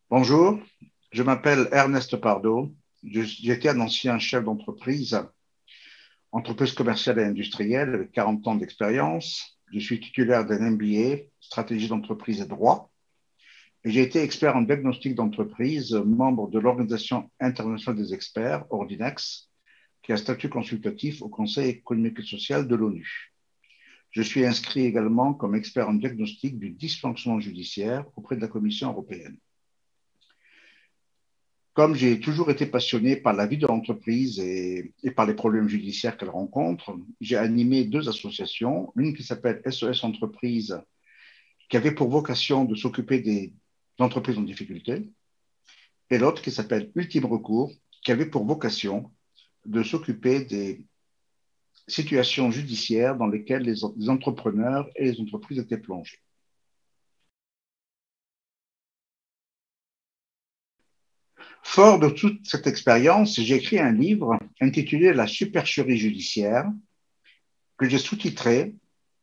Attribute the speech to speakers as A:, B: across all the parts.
A: Bonjour, je m'appelle Ernest Pardo. J'étais un ancien chef d'entreprise, entreprise commerciale et industrielle avec 40 ans d'expérience. Je suis titulaire d'un MBA, stratégie d'entreprise et droit. Et j'ai été expert en diagnostic d'entreprise, membre de l'Organisation internationale des experts, Ordinex, qui a un statut consultatif au Conseil économique et social de l'ONU. Je suis inscrit également comme expert en diagnostic du dysfonctionnement judiciaire auprès de la Commission européenne. Comme j'ai toujours été passionné par la vie de l'entreprise et par les problèmes judiciaires qu'elle rencontre, j'ai animé deux associations, l'une qui s'appelle SOS Entreprise, qui avait pour vocation de s'occuper des entreprises en difficulté, et l'autre qui s'appelle Ultime Recours, qui avait pour vocation de s'occuper des situations judiciaires dans lesquelles les entrepreneurs et les entreprises étaient plongés. Fort de toute cette expérience, j'ai écrit un livre intitulé La supercherie judiciaire, que j'ai sous-titré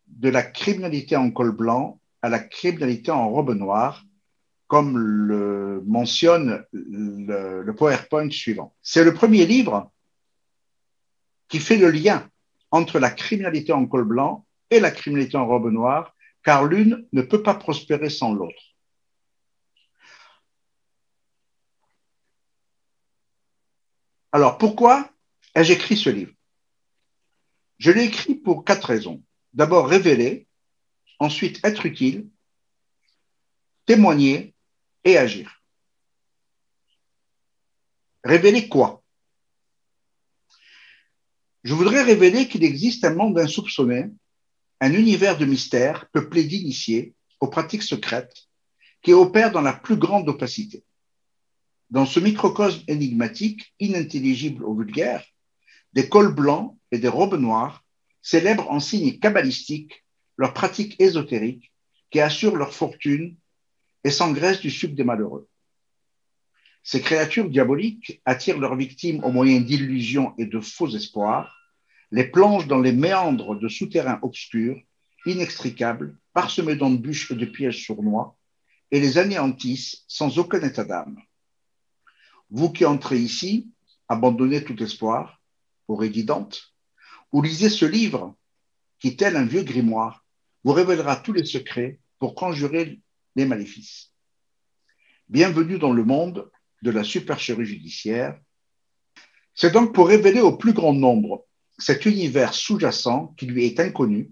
A: De la criminalité en col blanc à la criminalité en robe noire, comme le mentionne le PowerPoint suivant. C'est le premier livre qui fait le lien entre la criminalité en col blanc et la criminalité en robe noire, car l'une ne peut pas prospérer sans l'autre. Alors, pourquoi ai-je écrit ce livre? Je l'ai écrit pour quatre raisons. D'abord, révéler, ensuite, être utile, témoigner et agir. Révéler quoi? Je voudrais révéler qu'il existe un monde insoupçonné, un univers de mystères peuplé d'initiés aux pratiques secrètes qui opèrent dans la plus grande opacité. Dans ce microcosme énigmatique, inintelligible au vulgaire, des cols blancs et des robes noires célèbrent en signes kabbalistiques leurs pratiques ésotériques qui assurent leur fortune et s'engraissent du sucre des malheureux. Ces créatures diaboliques attirent leurs victimes au moyen d'illusions et de faux espoirs, les plongent dans les méandres de souterrains obscurs, inextricables, parsemés d'embûches et de pièges sournois, et les anéantissent sans aucun état d'âme. Vous qui entrez ici, abandonnez tout espoir, aurait dit Dante, ou lisez ce livre qui, tel un vieux grimoire, vous révélera tous les secrets pour conjurer les maléfices. Bienvenue dans le monde de la supercherie judiciaire. C'est donc pour révéler au plus grand nombre cet univers sous-jacent qui lui est inconnu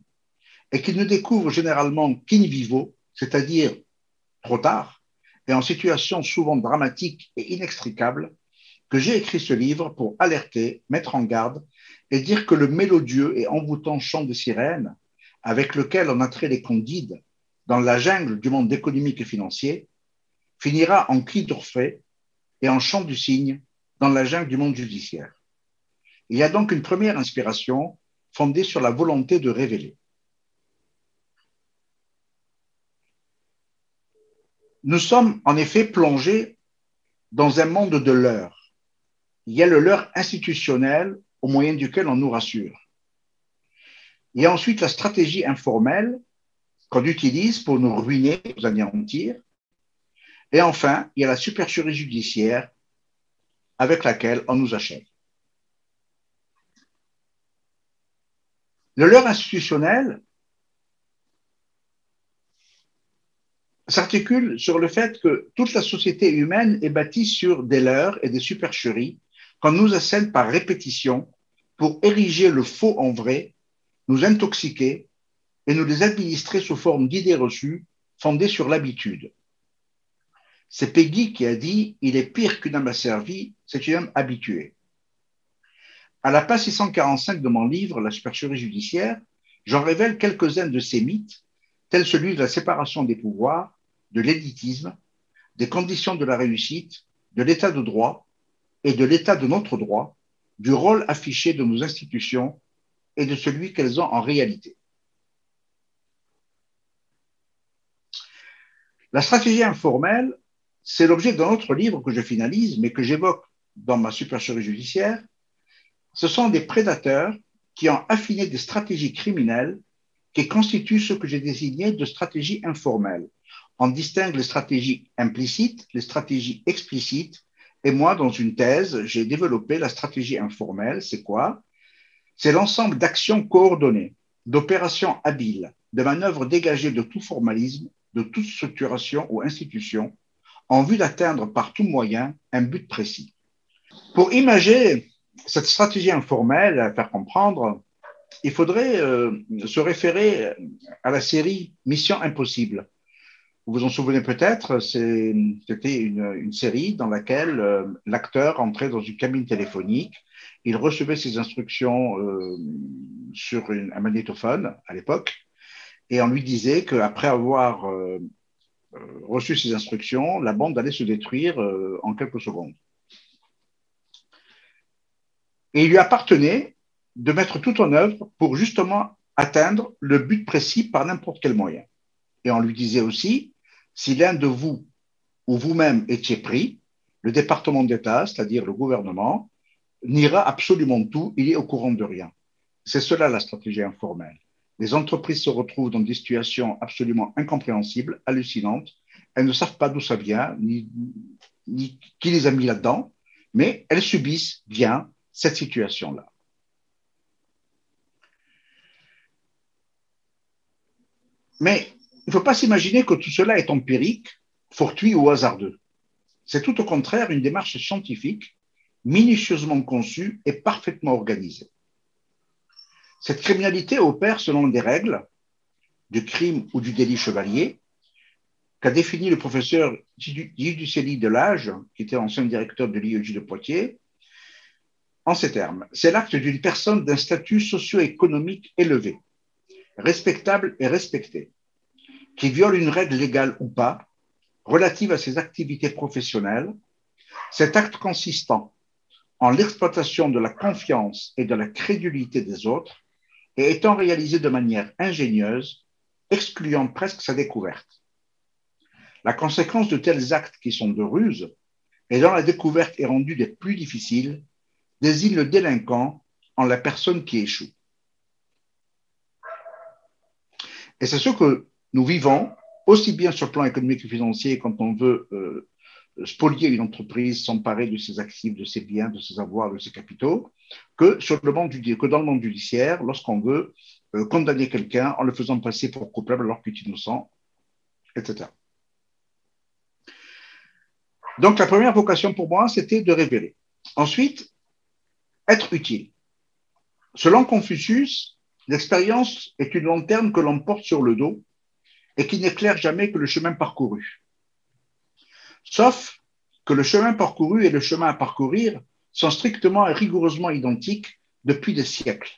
A: et qu'il ne découvre généralement qu'in vivo, c'est-à-dire trop tard, et en situation souvent dramatique et inextricable, que j'ai écrit ce livre pour alerter, mettre en garde et dire que le mélodieux et envoûtant chant des sirènes, avec lequel on a trait les candides dans la jungle du monde économique et financier, finira en cri d'Orphée et en chant du cygne dans la jungle du monde judiciaire. Il y a donc une première inspiration fondée sur la volonté de révéler. Nous sommes en effet plongés dans un monde de leurres. Il y a le leurre institutionnel au moyen duquel on nous rassure. Il y a ensuite la stratégie informelle qu'on utilise pour nous ruiner, nous anéantir. Et enfin, il y a la supercherie judiciaire avec laquelle on nous achète. Le leurre institutionnel s'articule sur le fait que toute la société humaine est bâtie sur des leurres et des supercheries qu'on nous assène par répétition pour ériger le faux en vrai, nous intoxiquer et nous les administrer sous forme d'idées reçues fondées sur l'habitude. C'est Peggy qui a dit « Il est pire qu'une âme asservie, c'est une âme habituée ». À la page 645 de mon livre « La supercherie judiciaire », j'en révèle quelques-uns de ces mythes, tels celui de la séparation des pouvoirs, de l'élitisme, des conditions de la réussite, de l'état de droit et de l'état de notre droit, du rôle affiché de nos institutions et de celui qu'elles ont en réalité. La stratégie informelle, c'est l'objet d'un autre livre que je finalise, mais que j'évoque dans ma supercherie judiciaire. Ce sont des prédateurs qui ont affiné des stratégies criminelles qui constituent ce que j'ai désigné de stratégie informelle, en distingue les stratégies implicites, les stratégies explicites. Et moi, dans une thèse, j'ai développé la stratégie informelle. C'est quoi? C'est l'ensemble d'actions coordonnées, d'opérations habiles, de manœuvres dégagées de tout formalisme, de toute structuration ou institution, en vue d'atteindre par tout moyen un but précis. Pour imager cette stratégie informelle, à faire comprendre, il faudrait se référer à la série Mission Impossible. Vous vous en souvenez peut-être, c'était une série dans laquelle l'acteur entrait dans une cabine téléphonique, il recevait ses instructions sur un magnétophone à l'époque, et on lui disait qu'après avoir reçu ses instructions, la bande allait se détruire en quelques secondes. Et il lui appartenait de mettre tout en œuvre pour justement atteindre le but précis par n'importe quel moyen. Et on lui disait aussi, si l'un de vous ou vous-même étiez pris, le département d'État, c'est-à-dire le gouvernement, niera absolument tout, il est au courant de rien. C'est cela la stratégie informelle. Les entreprises se retrouvent dans des situations absolument incompréhensibles, hallucinantes. Elles ne savent pas d'où ça vient, ni qui les a mis là-dedans, mais elles subissent bien cette situation-là. Mais il ne faut pas s'imaginer que tout cela est empirique, fortuit ou hasardeux. C'est tout au contraire une démarche scientifique, minutieusement conçue et parfaitement organisée. Cette criminalité opère selon des règles du crime ou du délit chevalier qu'a défini le professeur Giudicelli Delage, qui était ancien directeur de l'IEJ de Poitiers, en ces termes. C'est l'acte d'une personne d'un statut socio-économique élevé, respectable et respecté, qui viole une règle légale ou pas relative à ses activités professionnelles. Cet acte consistant en l'exploitation de la confiance et de la crédulité des autres et étant réalisé de manière ingénieuse, excluant presque sa découverte. La conséquence de tels actes qui sont de ruse et dont la découverte est rendue des plus difficiles désigne le délinquant en la personne qui échoue. Et c'est ce que nous vivons aussi bien sur le plan économique et financier quand on veut spolier une entreprise, s'emparer de ses actifs, de ses biens, de ses avoirs, de ses capitaux, que dans le monde judiciaire, lorsqu'on veut condamner quelqu'un en le faisant passer pour coupable alors qu'il est innocent, etc. Donc la première vocation pour moi, c'était de révéler. Ensuite, être utile. Selon Confucius, l'expérience est une lanterne que l'on porte sur le dos et qui n'éclaire jamais que le chemin parcouru. Sauf que le chemin parcouru et le chemin à parcourir sont strictement et rigoureusement identiques depuis des siècles.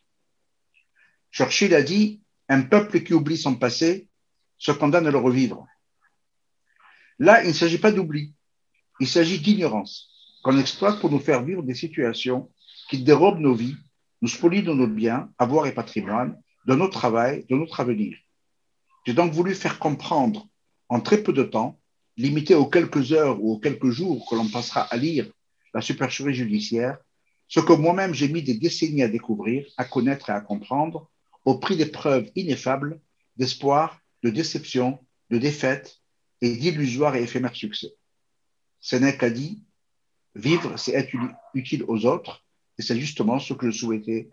A: Churchill a dit « Un peuple qui oublie son passé se condamne à le revivre ». Là, il ne s'agit pas d'oubli, il s'agit d'ignorance qu'on exploite pour nous faire vivre des situations qui dérobent nos vies, nous spolient de nos biens, avoirs et patrimoine, de notre travail, de notre avenir. J'ai donc voulu faire comprendre en très peu de temps, limité aux quelques heures ou aux quelques jours que l'on passera à lire la supercherie judiciaire, ce que moi-même j'ai mis des décennies à découvrir, à connaître et à comprendre, au prix des preuves ineffables d'espoir, de déception, de défaite et d'illusoires et éphémères succès. Sénèque a dit « Vivre, c'est être utile aux autres » et c'est justement ce que je souhaitais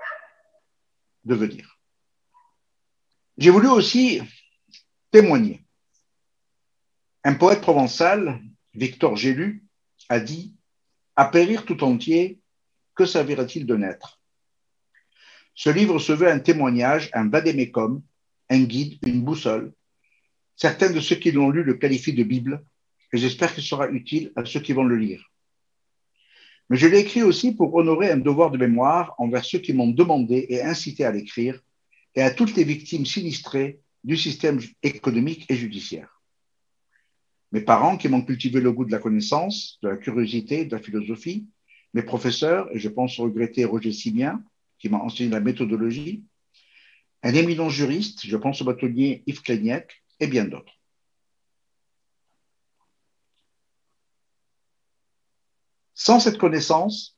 A: devenir. J'ai voulu aussi témoigner. Un poète provençal, Victor Gélu, a dit « À périr tout entier, que servira-t-il de naître ?» Ce livre se veut un témoignage, un vade-mecum, un guide, une boussole. Certains de ceux qui l'ont lu le qualifient de Bible et j'espère qu'il sera utile à ceux qui vont le lire. Mais je l'ai écrit aussi pour honorer un devoir de mémoire envers ceux qui m'ont demandé et incité à l'écrire et à toutes les victimes sinistrées du système économique et judiciaire. Mes parents qui m'ont cultivé le goût de la connaissance, de la curiosité, de la philosophie, mes professeurs, et je pense regretter Roger Simien, qui m'a enseigné la méthodologie, un éminent juriste, je pense au bâtonnier Yves Kleiniec, et bien d'autres. Sans cette connaissance,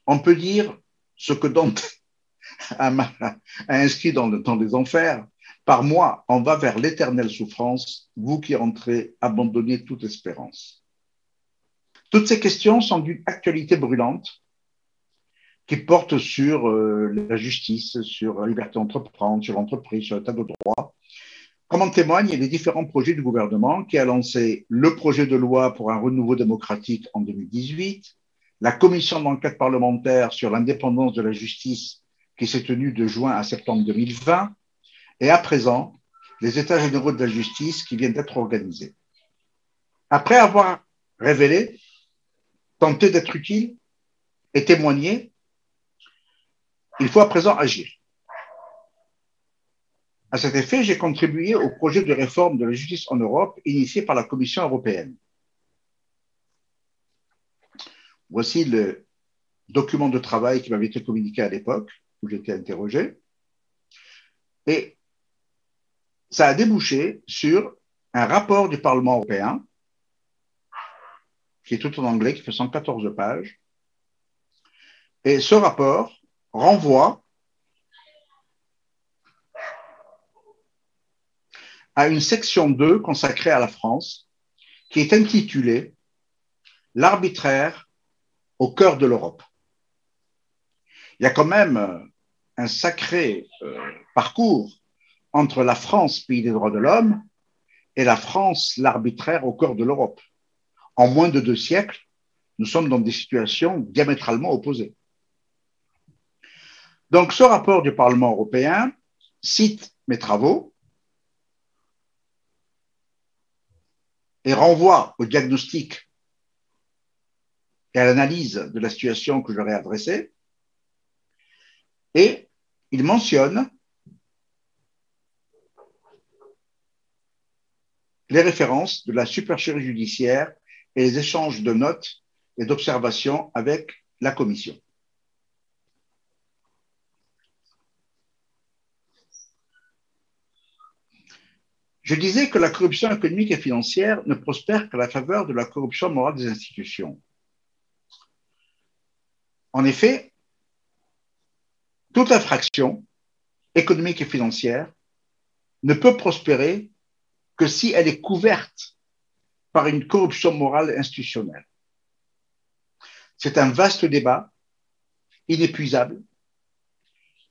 A: on peut dire ce que Dante a inscrit dans les enfers, Par moi, on va vers l'éternelle souffrance, vous qui entrez, abandonnez toute espérance. Toutes ces questions sont d'une actualité brûlante qui porte sur la justice, sur la liberté d'entreprendre, sur l'entreprise, sur l'état de droit, comme en témoignent les différents projets du gouvernement qui a lancé le projet de loi pour un renouveau démocratique en 2018, la commission d'enquête parlementaire sur l'indépendance de la justice qui s'est tenue de juin à septembre 2020, et à présent, les États généraux de la justice qui viennent d'être organisés. Après avoir révélé, tenté d'être utile et témoigné, il faut à présent agir. À cet effet, j'ai contribué au projet de réforme de la justice en Europe initié par la Commission européenne. Voici le document de travail qui m'avait été communiqué à l'époque, où j'étais interrogé. Et ça a débouché sur un rapport du Parlement européen, qui est tout en anglais, qui fait 114 pages. Et ce rapport renvoie à une section 2 consacrée à la France, qui est intitulée « L'arbitraire au cœur de l'Europe ». Il y a quand même un sacré parcours entre la France, pays des droits de l'homme, et la France, l'arbitraire au cœur de l'Europe. En moins de 2 siècles, nous sommes dans des situations diamétralement opposées. Donc, ce rapport du Parlement européen cite mes travaux et renvoie au diagnostic et à l'analyse de la situation que je leur ai adressée. Et il mentionne les références de la supercherie judiciaire et les échanges de notes et d'observations avec la Commission. Je disais que la corruption économique et financière ne prospère qu'à la faveur de la corruption morale des institutions. En effet, toute infraction économique et financière ne peut prospérer que si elle est couverte par une corruption morale institutionnelle. C'est un vaste débat, inépuisable,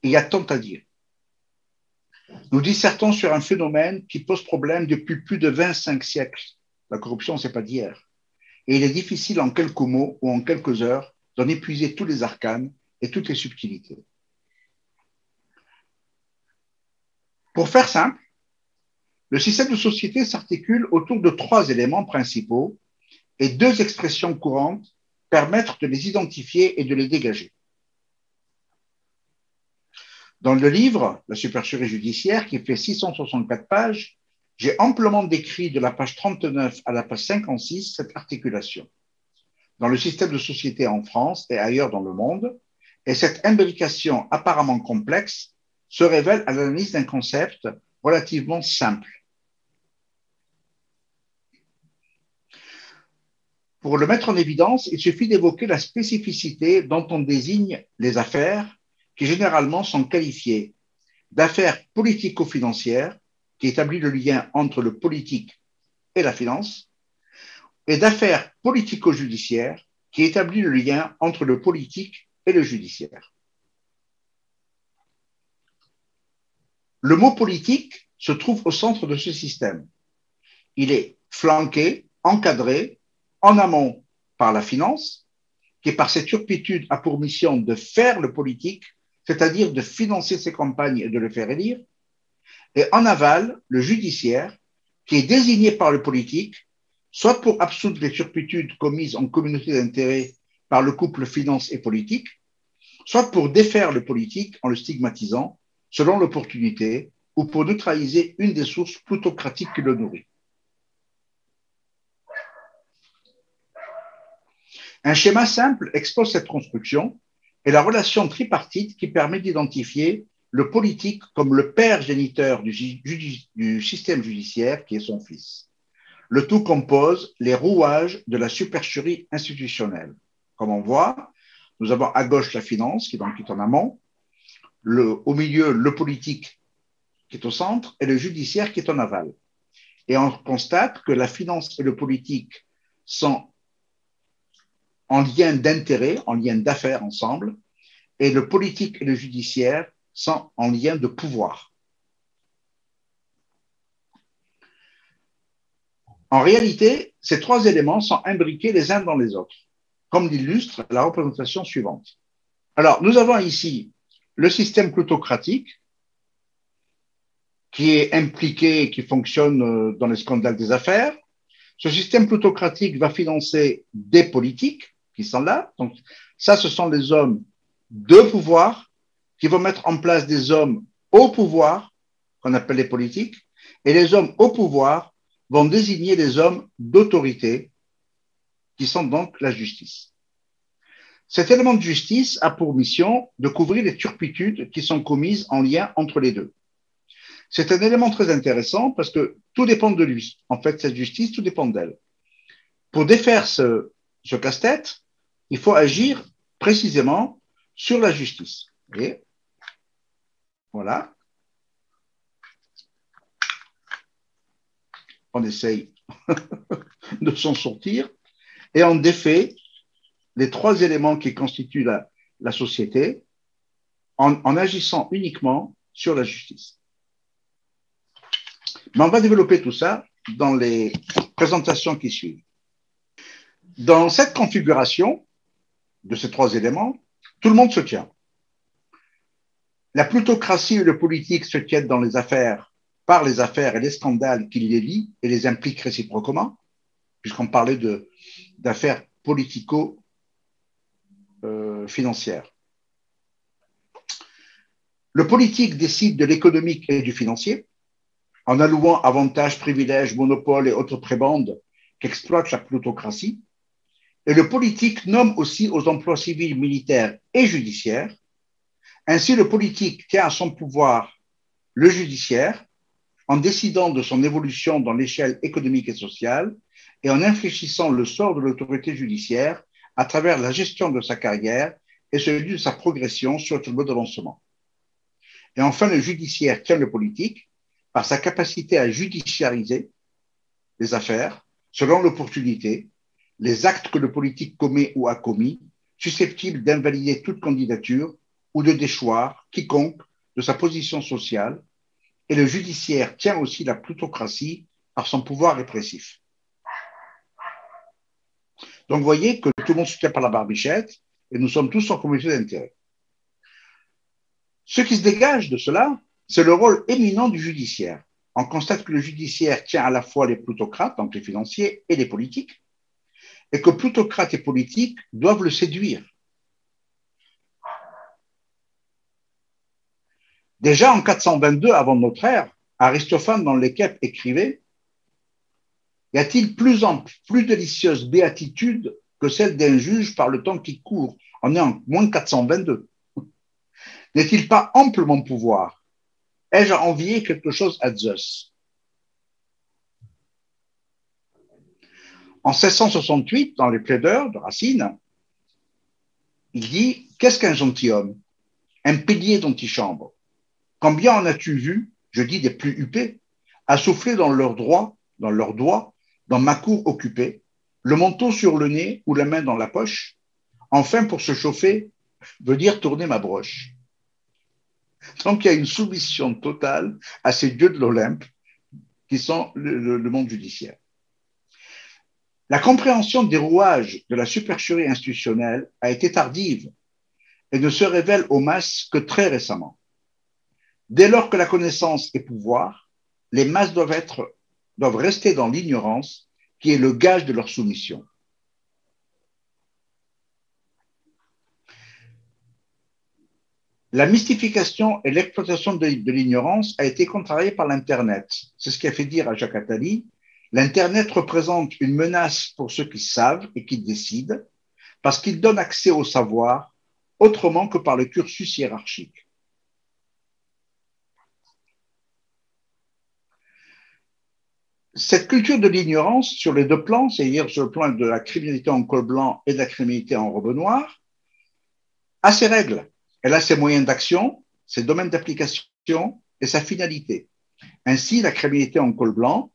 A: et il y a tant à dire. Nous dissertons sur un phénomène qui pose problème depuis plus de 25 siècles. La corruption, ce n'est pas d'hier. Et il est difficile en quelques mots ou en quelques heures d'en épuiser tous les arcanes et toutes les subtilités. Pour faire simple, le système de société s'articule autour de 3 éléments principaux et 2 expressions courantes permettent de les identifier et de les dégager. Dans le livre « La supercherie judiciaire » qui fait 664 pages, j'ai amplement décrit de la page 39 à la page 56 cette articulation dans le système de société en France et ailleurs dans le monde, et cette imbrication apparemment complexe se révèle à l'analyse d'un concept relativement simple. Pour le mettre en évidence, il suffit d'évoquer la spécificité dont on désigne les affaires qui généralement sont qualifiées d'affaires politico-financières, qui établit le lien entre le politique et la finance, et d'affaires politico-judiciaires, qui établit le lien entre le politique et le judiciaire. Le mot politique se trouve au centre de ce système. Il est flanqué, encadré, en amont par la finance, qui par cette turpitude a pour mission de faire le politique, c'est-à-dire de financer ses campagnes et de le faire élire, et en aval, le judiciaire, qui est désigné par le politique, soit pour absoudre les turpitudes commises en communauté d'intérêt par le couple finance et politique, soit pour défaire le politique en le stigmatisant selon l'opportunité ou pour neutraliser une des sources plutocratiques qui le nourrit. Un schéma simple expose cette construction et la relation tripartite qui permet d'identifier le politique comme le père géniteur du système judiciaire qui est son fils. Le tout compose les rouages de la supercherie institutionnelle. Comme on voit, nous avons à gauche la finance qui donc est en amont, au milieu le politique qui est au centre, et le judiciaire qui est en aval. Et on constate que la finance et le politique sont en lien d'intérêt, en lien d'affaires ensemble, et le politique et le judiciaire sont en lien de pouvoir. En réalité, ces trois éléments sont imbriqués les uns dans les autres, comme l'illustre la représentation suivante. Alors, nous avons ici le système plutocratique qui est impliqué et qui fonctionne dans les scandales des affaires. Ce système plutocratique va financer des politiques qui sont là. Donc, ça, ce sont les hommes de pouvoir qui vont mettre en place des hommes au pouvoir, qu'on appelle les politiques, et les hommes au pouvoir vont désigner des hommes d'autorité, qui sont donc la justice. Cet élément de justice a pour mission de couvrir les turpitudes qui sont commises en lien entre les deux. C'est un élément très intéressant parce que tout dépend de lui. En fait, cette justice, tout dépend d'elle. Pour défaire ce casse-tête, il faut agir précisément sur la justice. Et voilà. On essaye de s'en sortir et on défait les trois éléments qui constituent la société en agissant uniquement sur la justice. Mais on va développer tout ça dans les présentations qui suivent. Dans cette configuration de ces trois éléments, tout le monde se tient. La plutocratie et le politique se tiennent dans les affaires, par les affaires et les scandales qui les lient et les impliquent réciproquement, puisqu'on parlait d'affaires politico-financières. Le politique décide de l'économique et du financier, en allouant avantages, privilèges, monopoles et autres prébendes qu'exploite la plutocratie. Et le politique nomme aussi aux emplois civils, militaires et judiciaires. Ainsi, le politique tient à son pouvoir le judiciaire en décidant de son évolution dans l'échelle économique et sociale et en infléchissant le sort de l'autorité judiciaire à travers la gestion de sa carrière et celui de sa progression sur le tableau d'avancement. Et enfin, le judiciaire tient le politique par sa capacité à judiciariser les affaires selon l'opportunité, les actes que le politique commet ou a commis, susceptibles d'invalider toute candidature ou de déchoir quiconque de sa position sociale, et le judiciaire tient aussi la plutocratie par son pouvoir répressif. Donc, vous voyez que tout le monde se tient par la barbichette et nous sommes tous en communauté d'intérêt. Ce qui se dégage de cela, c'est le rôle éminent du judiciaire. On constate que le judiciaire tient à la fois les plutocrates, donc les financiers, et les politiques, et que plutocrates et politiques doivent le séduire. Déjà en 422 avant notre ère, Aristophane dans l'Équèpe écrivait: y a-t-il plus délicieuse béatitude que celle d'un juge par le temps qui court? On est en moins 422. N'est-il pas amplement pouvoir? Ai-je à envier quelque chose à Zeus? En 1668, dans les Plaideurs de Racine, il dit: qu'est-ce qu'un gentilhomme? Un pilier d'antichambre. Combien en as-tu vu, je dis des plus huppés, à souffler dans leurs doigts, dans ma cour occupée, le manteau sur le nez ou la main dans la poche, enfin pour se chauffer, venir tourner ma broche. Donc il y a une soumission totale à ces dieux de l'Olympe qui sont le monde judiciaire. La compréhension des rouages de la supercherie institutionnelle a été tardive et ne se révèle aux masses que très récemment. Dès lors que la connaissance est pouvoir, les masses doivent rester dans l'ignorance qui est le gage de leur soumission. La mystification et l'exploitation de l'ignorance a été contrariée par l'Internet. C'est ce qui a fait dire à Jacques Attali: l'Internet représente une menace pour ceux qui savent et qui décident, parce qu'il donne accès au savoir autrement que par le cursus hiérarchique. Cette culture de l'ignorance sur les deux plans, c'est-à-dire sur le plan de la criminalité en col blanc et de la criminalité en robe noire, a ses règles. Elle a ses moyens d'action, ses domaines d'application et sa finalité. Ainsi, la criminalité en col blanc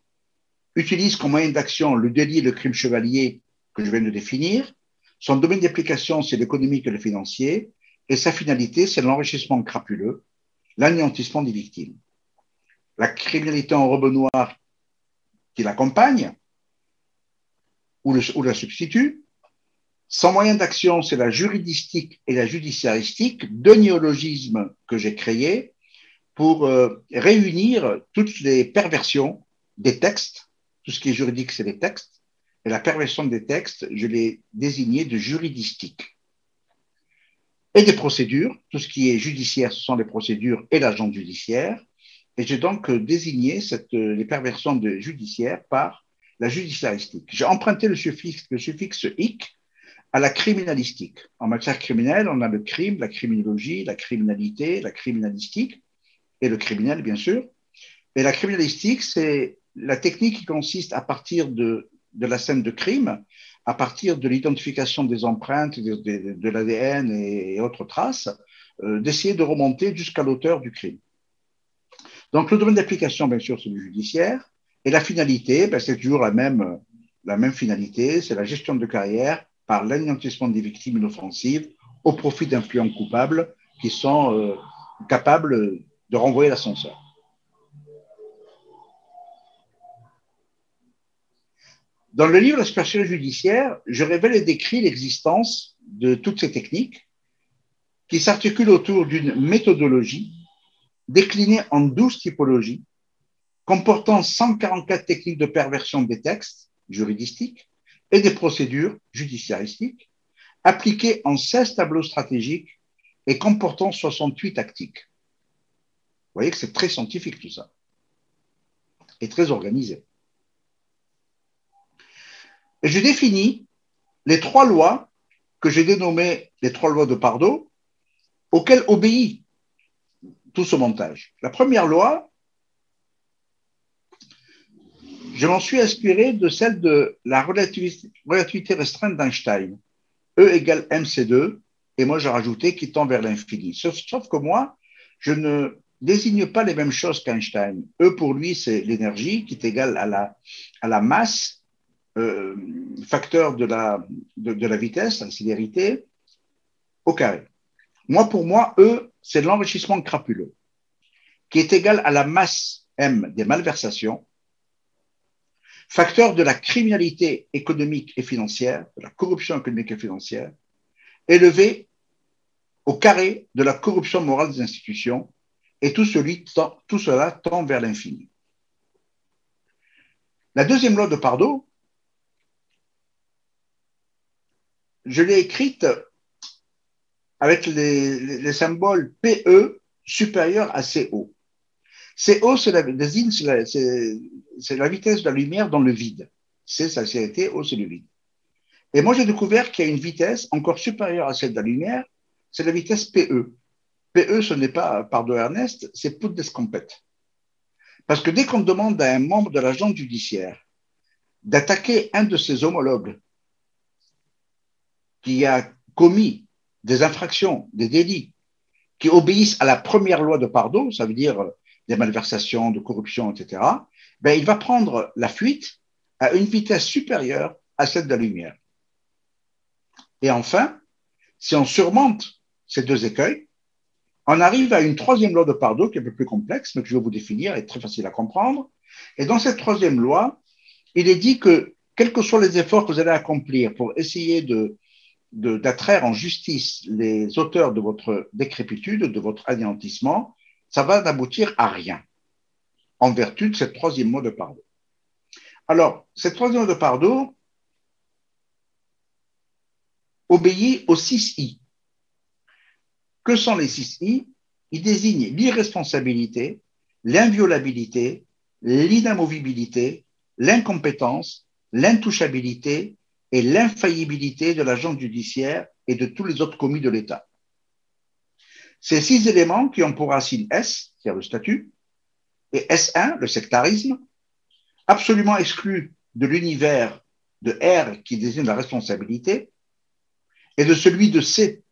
A: utilise comme moyen d'action le délit et le crime chevalier que je viens de définir. Son domaine d'application, c'est l'économique et le financier, et sa finalité, c'est l'enrichissement crapuleux, l'anéantissement des victimes. La criminalité en robe noire qui l'accompagne ou la substitue. Son moyen d'action, c'est la juridistique et la judiciaristique, deux néologismes que j'ai créés pour réunir toutes les perversions des textes. Tout ce qui est juridique, c'est les textes. Et la perversion des textes, je l'ai désigné de juridistique. Et des procédures. Tout ce qui est judiciaire, ce sont les procédures et l'agent judiciaire. Et j'ai donc désigné les perversions judiciaires par la judiciaristique. J'ai emprunté le suffixe ic à la criminalistique. En matière criminelle, on a le crime, la criminologie, la criminalité, la criminalistique et le criminel, bien sûr. Et la criminalistique, c'est la technique qui consiste à partir de la scène de crime, à partir de l'identification des empreintes, de l'ADN et autres traces, d'essayer de remonter jusqu'à l'auteur du crime. Donc, le domaine d'application, bien sûr, c'est le judiciaire. Et la finalité, c'est toujours la même finalité, c'est la gestion de carrière par l'anéantissement des victimes inoffensives au profit d'influents coupables qui sont capables de renvoyer l'ascenseur. Dans le livre La supercherie judiciaire, je révèle et décris l'existence de toutes ces techniques qui s'articulent autour d'une méthodologie déclinée en 12 typologies comportant 144 techniques de perversion des textes juridistiques et des procédures judiciaristiques appliquées en 16 tableaux stratégiques et comportant 68 tactiques. Vous voyez que c'est très scientifique tout ça et très organisé. Et je définis les 3 lois que j'ai dénommées les 3 lois de Pardo auxquelles obéit tout ce montage. La première loi, je m'en suis inspiré de celle de la relativité restreinte d'Einstein. E égale mc2, et moi j'ai rajouté qui tend vers l'infini. Sauf que moi, je ne désigne pas les mêmes choses qu'Einstein. E pour lui, c'est l'énergie qui est égale à la masse, facteur de la vitesse, la célérité, au carré. Pour moi, E, c'est l'enrichissement crapuleux, qui est égal à la masse M des malversations, facteur de la criminalité économique et financière, de la corruption économique et financière, élevé au carré de la corruption morale des institutions, et tout cela tend vers l'infini. La deuxième loi de Pardo, je l'ai écrite avec les symboles PE supérieur à CO. CO, c'est la vitesse de la lumière dans le vide. C, ça a été, O, c'est le vide. Et moi, j'ai découvert qu'il y a une vitesse encore supérieure à celle de la lumière, c'est la vitesse PE. PE, ce n'est pas Pardo Ernest, c'est Put d'escampette. Parce que dès qu'on demande à un membre de l'agence judiciaire d'attaquer un de ses homologues qui a commis des infractions, des délits, qui obéissent à la première loi de Pardo, ça veut dire des malversations, de corruption, etc., ben, il va prendre la fuite à une vitesse supérieure à celle de la lumière. Et enfin, si on surmonte ces 2 écueils, on arrive à une 3e loi de Pardo qui est un peu plus complexe, mais que je vais vous définir et très facile à comprendre. Et dans cette 3e loi, il est dit que quels que soient les efforts que vous allez accomplir pour essayer d'attraire en justice les auteurs de votre décrépitude, de votre anéantissement, ça va n'aboutir à rien, en vertu de cette 3e loi de Pardo. Alors, cette 3e loi de Pardo obéit aux 6 I. Que sont les 6 I? Ils désignent l'irresponsabilité, l'inviolabilité, l'inamovibilité, l'incompétence, l'intouchabilité et l'infaillibilité de l'agent judiciaire et de tous les autres commis de l'État. Ces 6 éléments qui ont pour racine S, c'est-à-dire le statut, et S1, le sectarisme, absolument exclus de l'univers de R qui désigne la responsabilité et de celui de C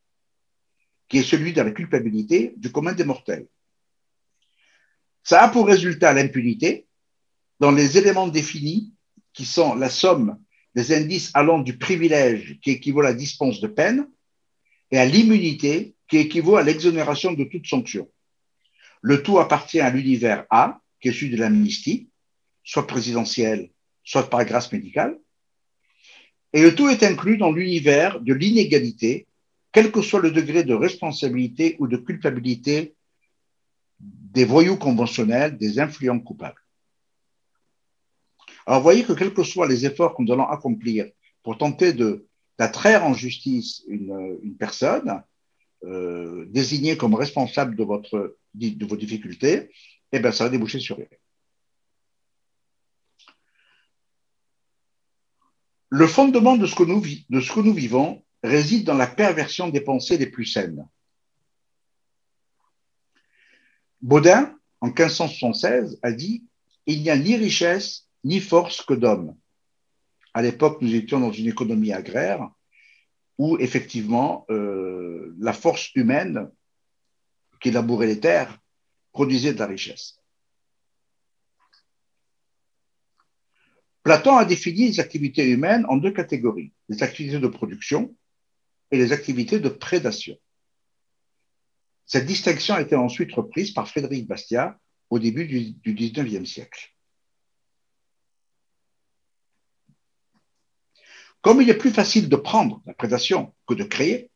A: qui est celui de la culpabilité du commun des mortels. Ça a pour résultat l'impunité dans les éléments définis qui sont la somme des indices allant du privilège qui équivaut à la dispense de peine et à l'immunité qui équivaut à l'exonération de toute sanction. Le tout appartient à l'univers A, qui est celui de l'amnistie, soit présidentielle, soit par grâce médicale, et le tout est inclus dans l'univers de l'inégalité, quel que soit le degré de responsabilité ou de culpabilité des voyous conventionnels, des influents coupables. Alors, vous voyez que quels que soient les efforts que nous allons accomplir pour tenter d'attraire en justice une personne désignée comme responsable de vos difficultés, eh bien, ça va déboucher sur rien. Le fondement de ce que nous vivons réside dans la perversion des pensées les plus saines. Baudin, en 1576, a dit « Il n'y a ni richesse ni force que d'hommes ». À l'époque, nous étions dans une économie agraire où, effectivement, la force humaine qui labourait les terres produisait de la richesse. Platon a défini les activités humaines en deux catégories, les activités de production et les activités de prédation. Cette distinction a été ensuite reprise par Frédéric Bastiat au début du XIXe siècle. Comme il est plus facile de prendre la prédation que de créer,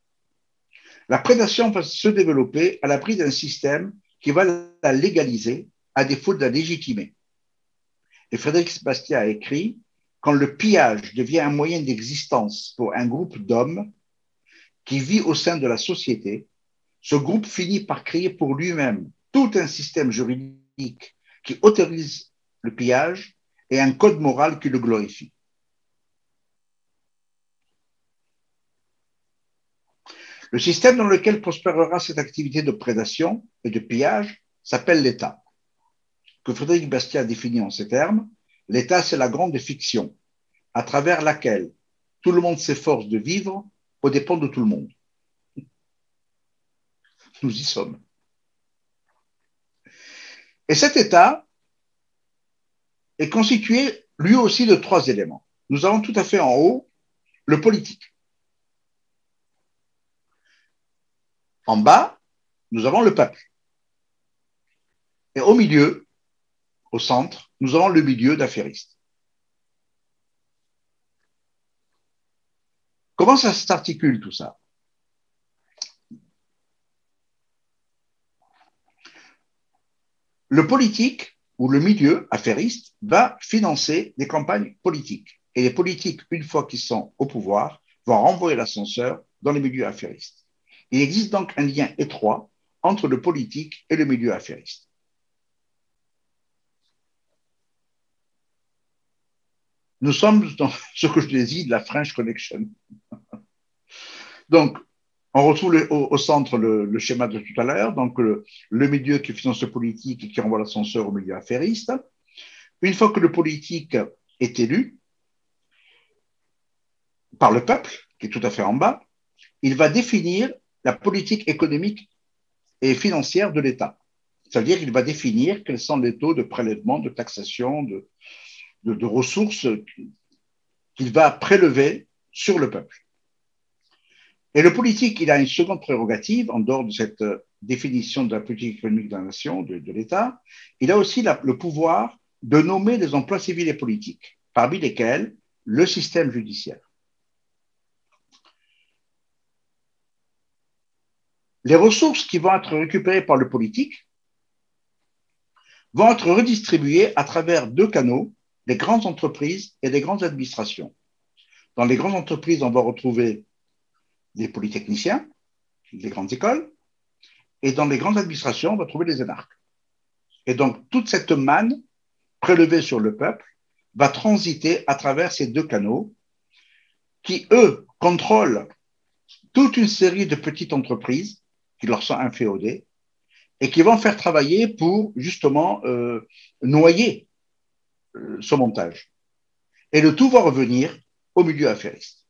A: la prédation va se développer à l'abri d'un système qui va la légaliser à défaut de la légitimer. Et Frédéric Bastiat a écrit « Quand le pillage devient un moyen d'existence pour un groupe d'hommes qui vit au sein de la société, ce groupe finit par créer pour lui-même tout un système juridique qui autorise le pillage et un code moral qui le glorifie. » Le système dans lequel prospérera cette activité de prédation et de pillage s'appelle l'État, que Frédéric Bastiat définit en ces termes. L'État, c'est la grande fiction, à travers laquelle tout le monde s'efforce de vivre aux dépens de tout le monde. Nous y sommes. Et cet État est constitué lui aussi de trois éléments. Nous avons tout à fait en haut le politique. En bas, nous avons le peuple. Et au milieu, au centre, nous avons le milieu d'affairistes. Comment ça s'articule tout ça? Le politique ou le milieu affairiste va financer des campagnes politiques. Et les politiques, une fois qu'ils sont au pouvoir, vont renvoyer l'ascenseur dans les milieux affairistes. Il existe donc un lien étroit entre le politique et le milieu affairiste. Nous sommes dans ce que je désigne la French Connection. Donc, on retrouve au centre le schéma de tout à l'heure, donc le milieu qui finance le politique et qui renvoie l'ascenseur au milieu affairiste. Une fois que le politique est élu par le peuple, qui est tout à fait en bas, il va définir la politique économique et financière de l'État. C'est-à-dire qu'il va définir quels sont les taux de prélèvement, de taxation, de ressources qu'il va prélever sur le peuple. Et le politique, il a une seconde prérogative, en dehors de cette définition de la politique économique de la nation, de l'État, il a aussi le pouvoir de nommer des emplois civils et politiques, parmi lesquels le système judiciaire. Les ressources qui vont être récupérées par le politique vont être redistribuées à travers deux canaux, les grandes entreprises et les grandes administrations. Dans les grandes entreprises, on va retrouver les polytechniciens, les grandes écoles, et dans les grandes administrations, on va trouver les énarques. Et donc, toute cette manne prélevée sur le peuple va transiter à travers ces deux canaux qui, eux, contrôlent toute une série de petites entreprises qui leur sont inféodées et qui vont faire travailler pour, justement, noyer ce montage. Et le tout va revenir au milieu affairiste.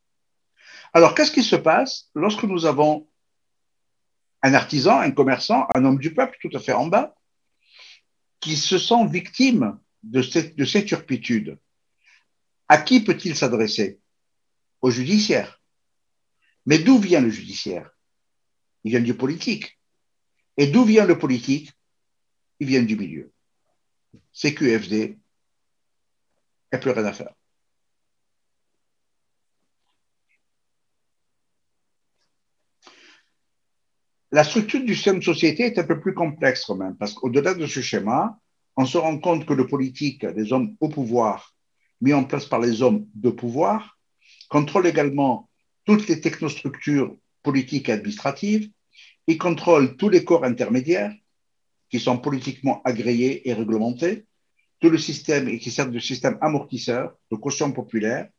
A: Alors, qu'est-ce qui se passe lorsque nous avons un artisan, un commerçant, un homme du peuple tout à fait en bas, qui se sent victime de cette turpitude, à qui peut-il s'adresser? Au judiciaire. Mais d'où vient le judiciaire? Il vient du politique. Et d'où vient le politique? Il vient du milieu. CQFD, il n'y a plus rien à faire. La structure du système de société est un peu plus complexe quand même, parce qu'au-delà de ce schéma, on se rend compte que le politique, les hommes au pouvoir, mis en place par les hommes de pouvoir, contrôle également toutes les technostructures politiques et administratives. Il contrôle tous les corps intermédiaires qui sont politiquement agréés et réglementés, tout le système et qui servent de système amortisseur, de caution populaire.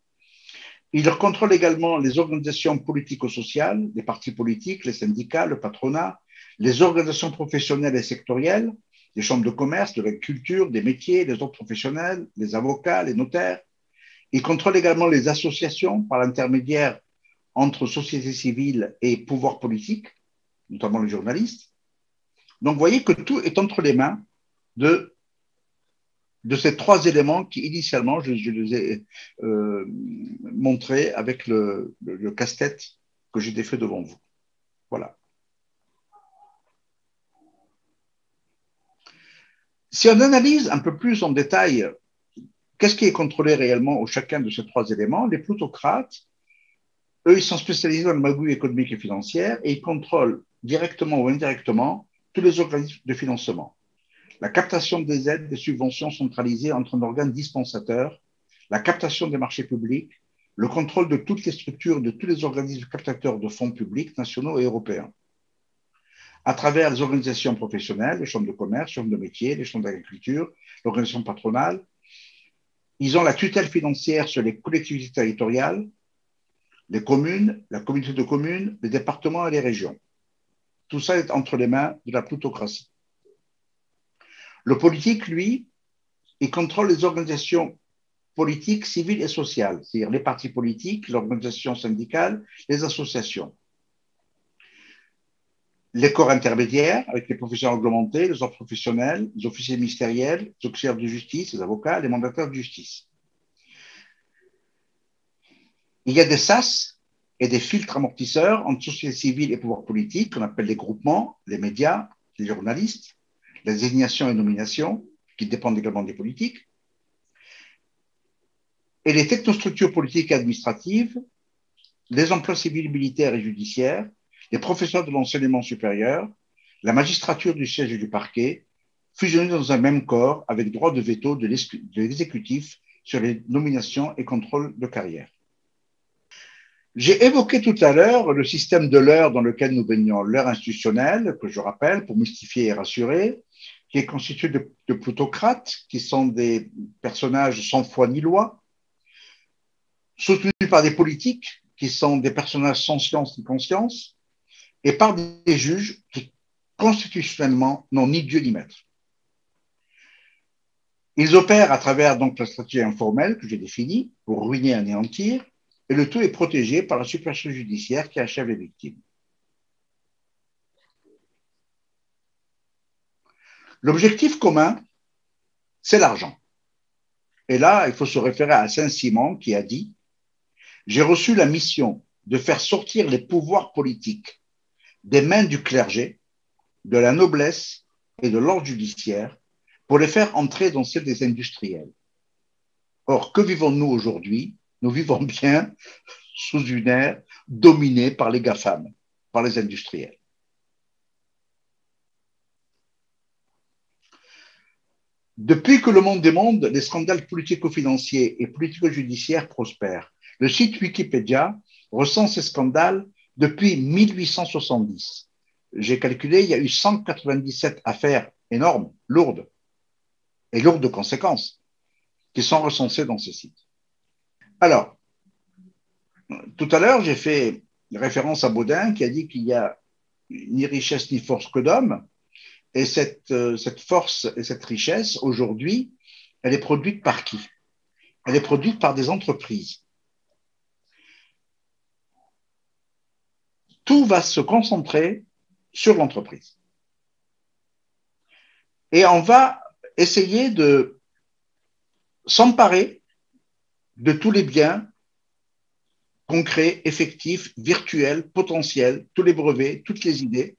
A: Il contrôle également les organisations politico-sociales, les partis politiques, les syndicats, le patronat, les organisations professionnelles et sectorielles, les chambres de commerce, de la culture, des métiers, les ordres professionnels, les avocats, les notaires. Il contrôle également les associations par l'intermédiaire entre société civile et pouvoir politique, notamment les journalistes. Donc, vous voyez que tout est entre les mains de ces trois éléments qui, initialement, je les ai montrés avec le casse-tête que j'ai défait devant vous. Voilà. Si on analyse un peu plus en détail qu'est-ce qui est contrôlé réellement au chacun de ces trois éléments, les plutocrates, eux, ils sont spécialisés dans le magouille économique et financière et ils contrôlent directement ou indirectement tous les organismes de financement. La captation des aides, des subventions centralisées entre un organe dispensateur, la captation des marchés publics, le contrôle de toutes les structures, de tous les organismes captateurs de fonds publics nationaux et européens, à travers les organisations professionnelles, les chambres de commerce, les chambres de métiers, les chambres d'agriculture, l'organisation patronale. Ils ont la tutelle financière sur les collectivités territoriales, les communes, la communauté de communes, les départements et les régions. Tout ça est entre les mains de la plutocratie. Le politique, lui, il contrôle les organisations politiques, civiles et sociales, c'est-à-dire les partis politiques, l'organisation syndicale, les associations. Les corps intermédiaires, avec les professionnels réglementés, les ordres professionnels, les officiers ministériels, les auxiliaires de justice, les avocats, les mandataires de justice. Il y a des sas et des filtres amortisseurs entre société civile et pouvoir politique, qu'on appelle les groupements, les médias, les journalistes, les désignations et nominations, qui dépendent également des politiques, et les technostructures politiques et administratives, les emplois civils, militaires et judiciaires, les professeurs de l'enseignement supérieur, la magistrature du siège et du parquet, fusionnés dans un même corps avec droit de veto de l'exécutif sur les nominations et contrôles de carrière. J'ai évoqué tout à l'heure le système de l'heure dans lequel nous baignons, l'heure institutionnelle, que je rappelle pour mystifier et rassurer, qui est constituée de plutocrates, qui sont des personnages sans foi ni loi, soutenus par des politiques, qui sont des personnages sans science ni conscience, et par des juges qui, constitutionnellement, n'ont ni Dieu ni maître. Ils opèrent à travers donc la stratégie informelle que j'ai définie pour ruiner et anéantir, et le tout est protégé par la supercherie judiciaire qui achève les victimes. L'objectif commun, c'est l'argent. Et là, il faut se référer à Saint-Simon qui a dit « J'ai reçu la mission de faire sortir les pouvoirs politiques des mains du clergé, de la noblesse et de l'ordre judiciaire pour les faire entrer dans celles des industriels. » Or, que vivons-nous aujourd'hui? Nous vivons bien sous une ère dominée par les GAFAM, par les industriels. Depuis que le monde des mondes, les scandales politico-financiers et politico-judiciaires prospèrent. Le site Wikipédia recense ces scandales depuis 1870. J'ai calculé, il y a eu 197 affaires énormes, lourdes, et lourdes de conséquences, qui sont recensées dans ces sites. Alors, tout à l'heure, j'ai fait référence à Baudin qui a dit qu'il n'y a ni richesse ni force que d'homme. Et cette force et cette richesse, aujourd'hui, elle est produite par qui? Elle est produite par des entreprises. Tout va se concentrer sur l'entreprise. Et on va essayer de s'emparer de tous les biens concrets, effectifs, virtuels, potentiels, tous les brevets, toutes les idées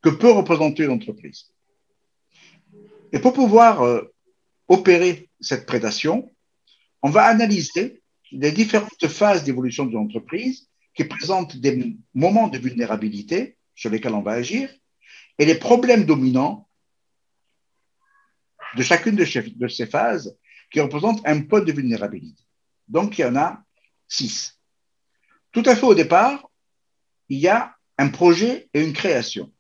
A: que peut représenter une entreprise. Et pour pouvoir opérer cette prédation, on va analyser les différentes phases d'évolution de l'entreprise qui présentent des moments de vulnérabilité sur lesquels on va agir et les problèmes dominants de chacune de ces phases qui représentent un point de vulnérabilité. Donc, il y en a 6. Tout à fait au départ, il y a un projet et une création.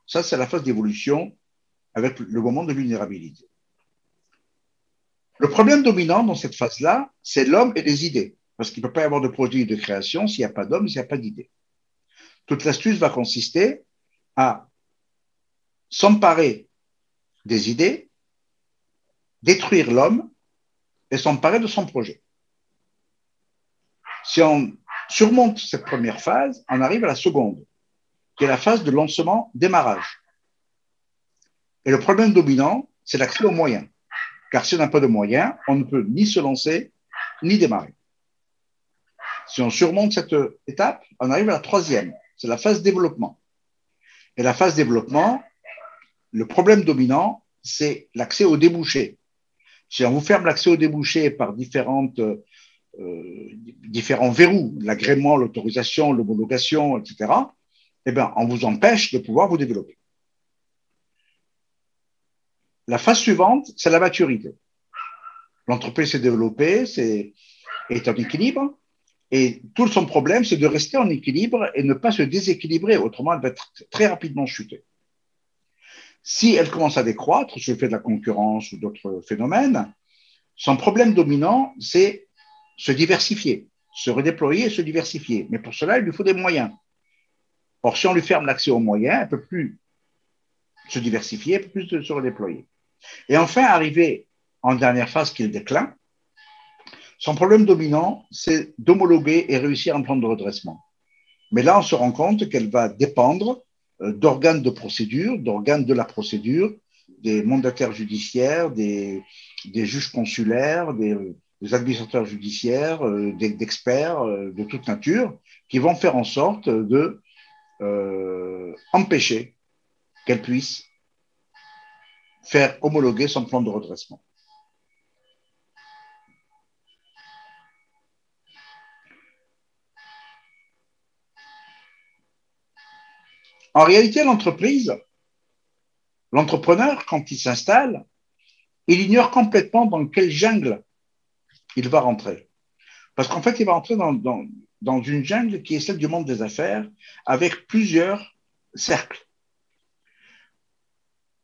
A: Ça, c'est la phase d'évolution avec le moment de vulnérabilité. Le problème dominant dans cette phase-là, c'est l'homme et les idées. Parce qu'il ne peut pas y avoir de projet et de création s'il n'y a pas d'homme, s'il n'y a pas d'idées. Toute l'astuce va consister à s'emparer des idées, détruire l'homme et s'emparer de son projet. Si on surmonte cette première phase, on arrive à la seconde, qui est la phase de lancement, démarrage. Et le problème dominant, c'est l'accès aux moyens. Car si on n'a pas de moyens, on ne peut ni se lancer, ni démarrer. Si on surmonte cette étape, on arrive à la troisième, c'est la phase développement. Et la phase développement, le problème dominant, c'est l'accès aux débouchés. Si on vous ferme l'accès aux débouchés par différents verrous, l'agrément, l'autorisation, l'homologation, etc., eh bien, on vous empêche de pouvoir vous développer. La phase suivante, c'est la maturité. L'entreprise s'est développée, est en équilibre, et tout son problème, c'est de rester en équilibre et ne pas se déséquilibrer, autrement elle va être très rapidement chutée. Si elle commence à décroître, sur le fait de la concurrence ou d'autres phénomènes, son problème dominant, c'est se diversifier, se redéployer et se diversifier. Mais pour cela, il lui faut des moyens. Or, si on lui ferme l'accès aux moyens, elle ne peut plus se diversifier, elle ne peut plus se redéployer. Et enfin, arrivé en dernière phase, qui est le déclin, son problème dominant, c'est d'homologuer et réussir un plan de redressement. Mais là, on se rend compte qu'elle va dépendre d'organes de procédure, d'organes de la procédure, des mandataires judiciaires, des juges consulaires, des administrateurs judiciaires, d'experts de toute nature, qui vont faire en sorte de empêcher qu'elle puisse faire homologuer son plan de redressement. En réalité, l'entrepreneur, quand il s'installe, il ignore complètement dans quelle jungle il va rentrer. Parce qu'en fait, il va rentrer dans une jungle qui est celle du monde des affaires, avec plusieurs cercles.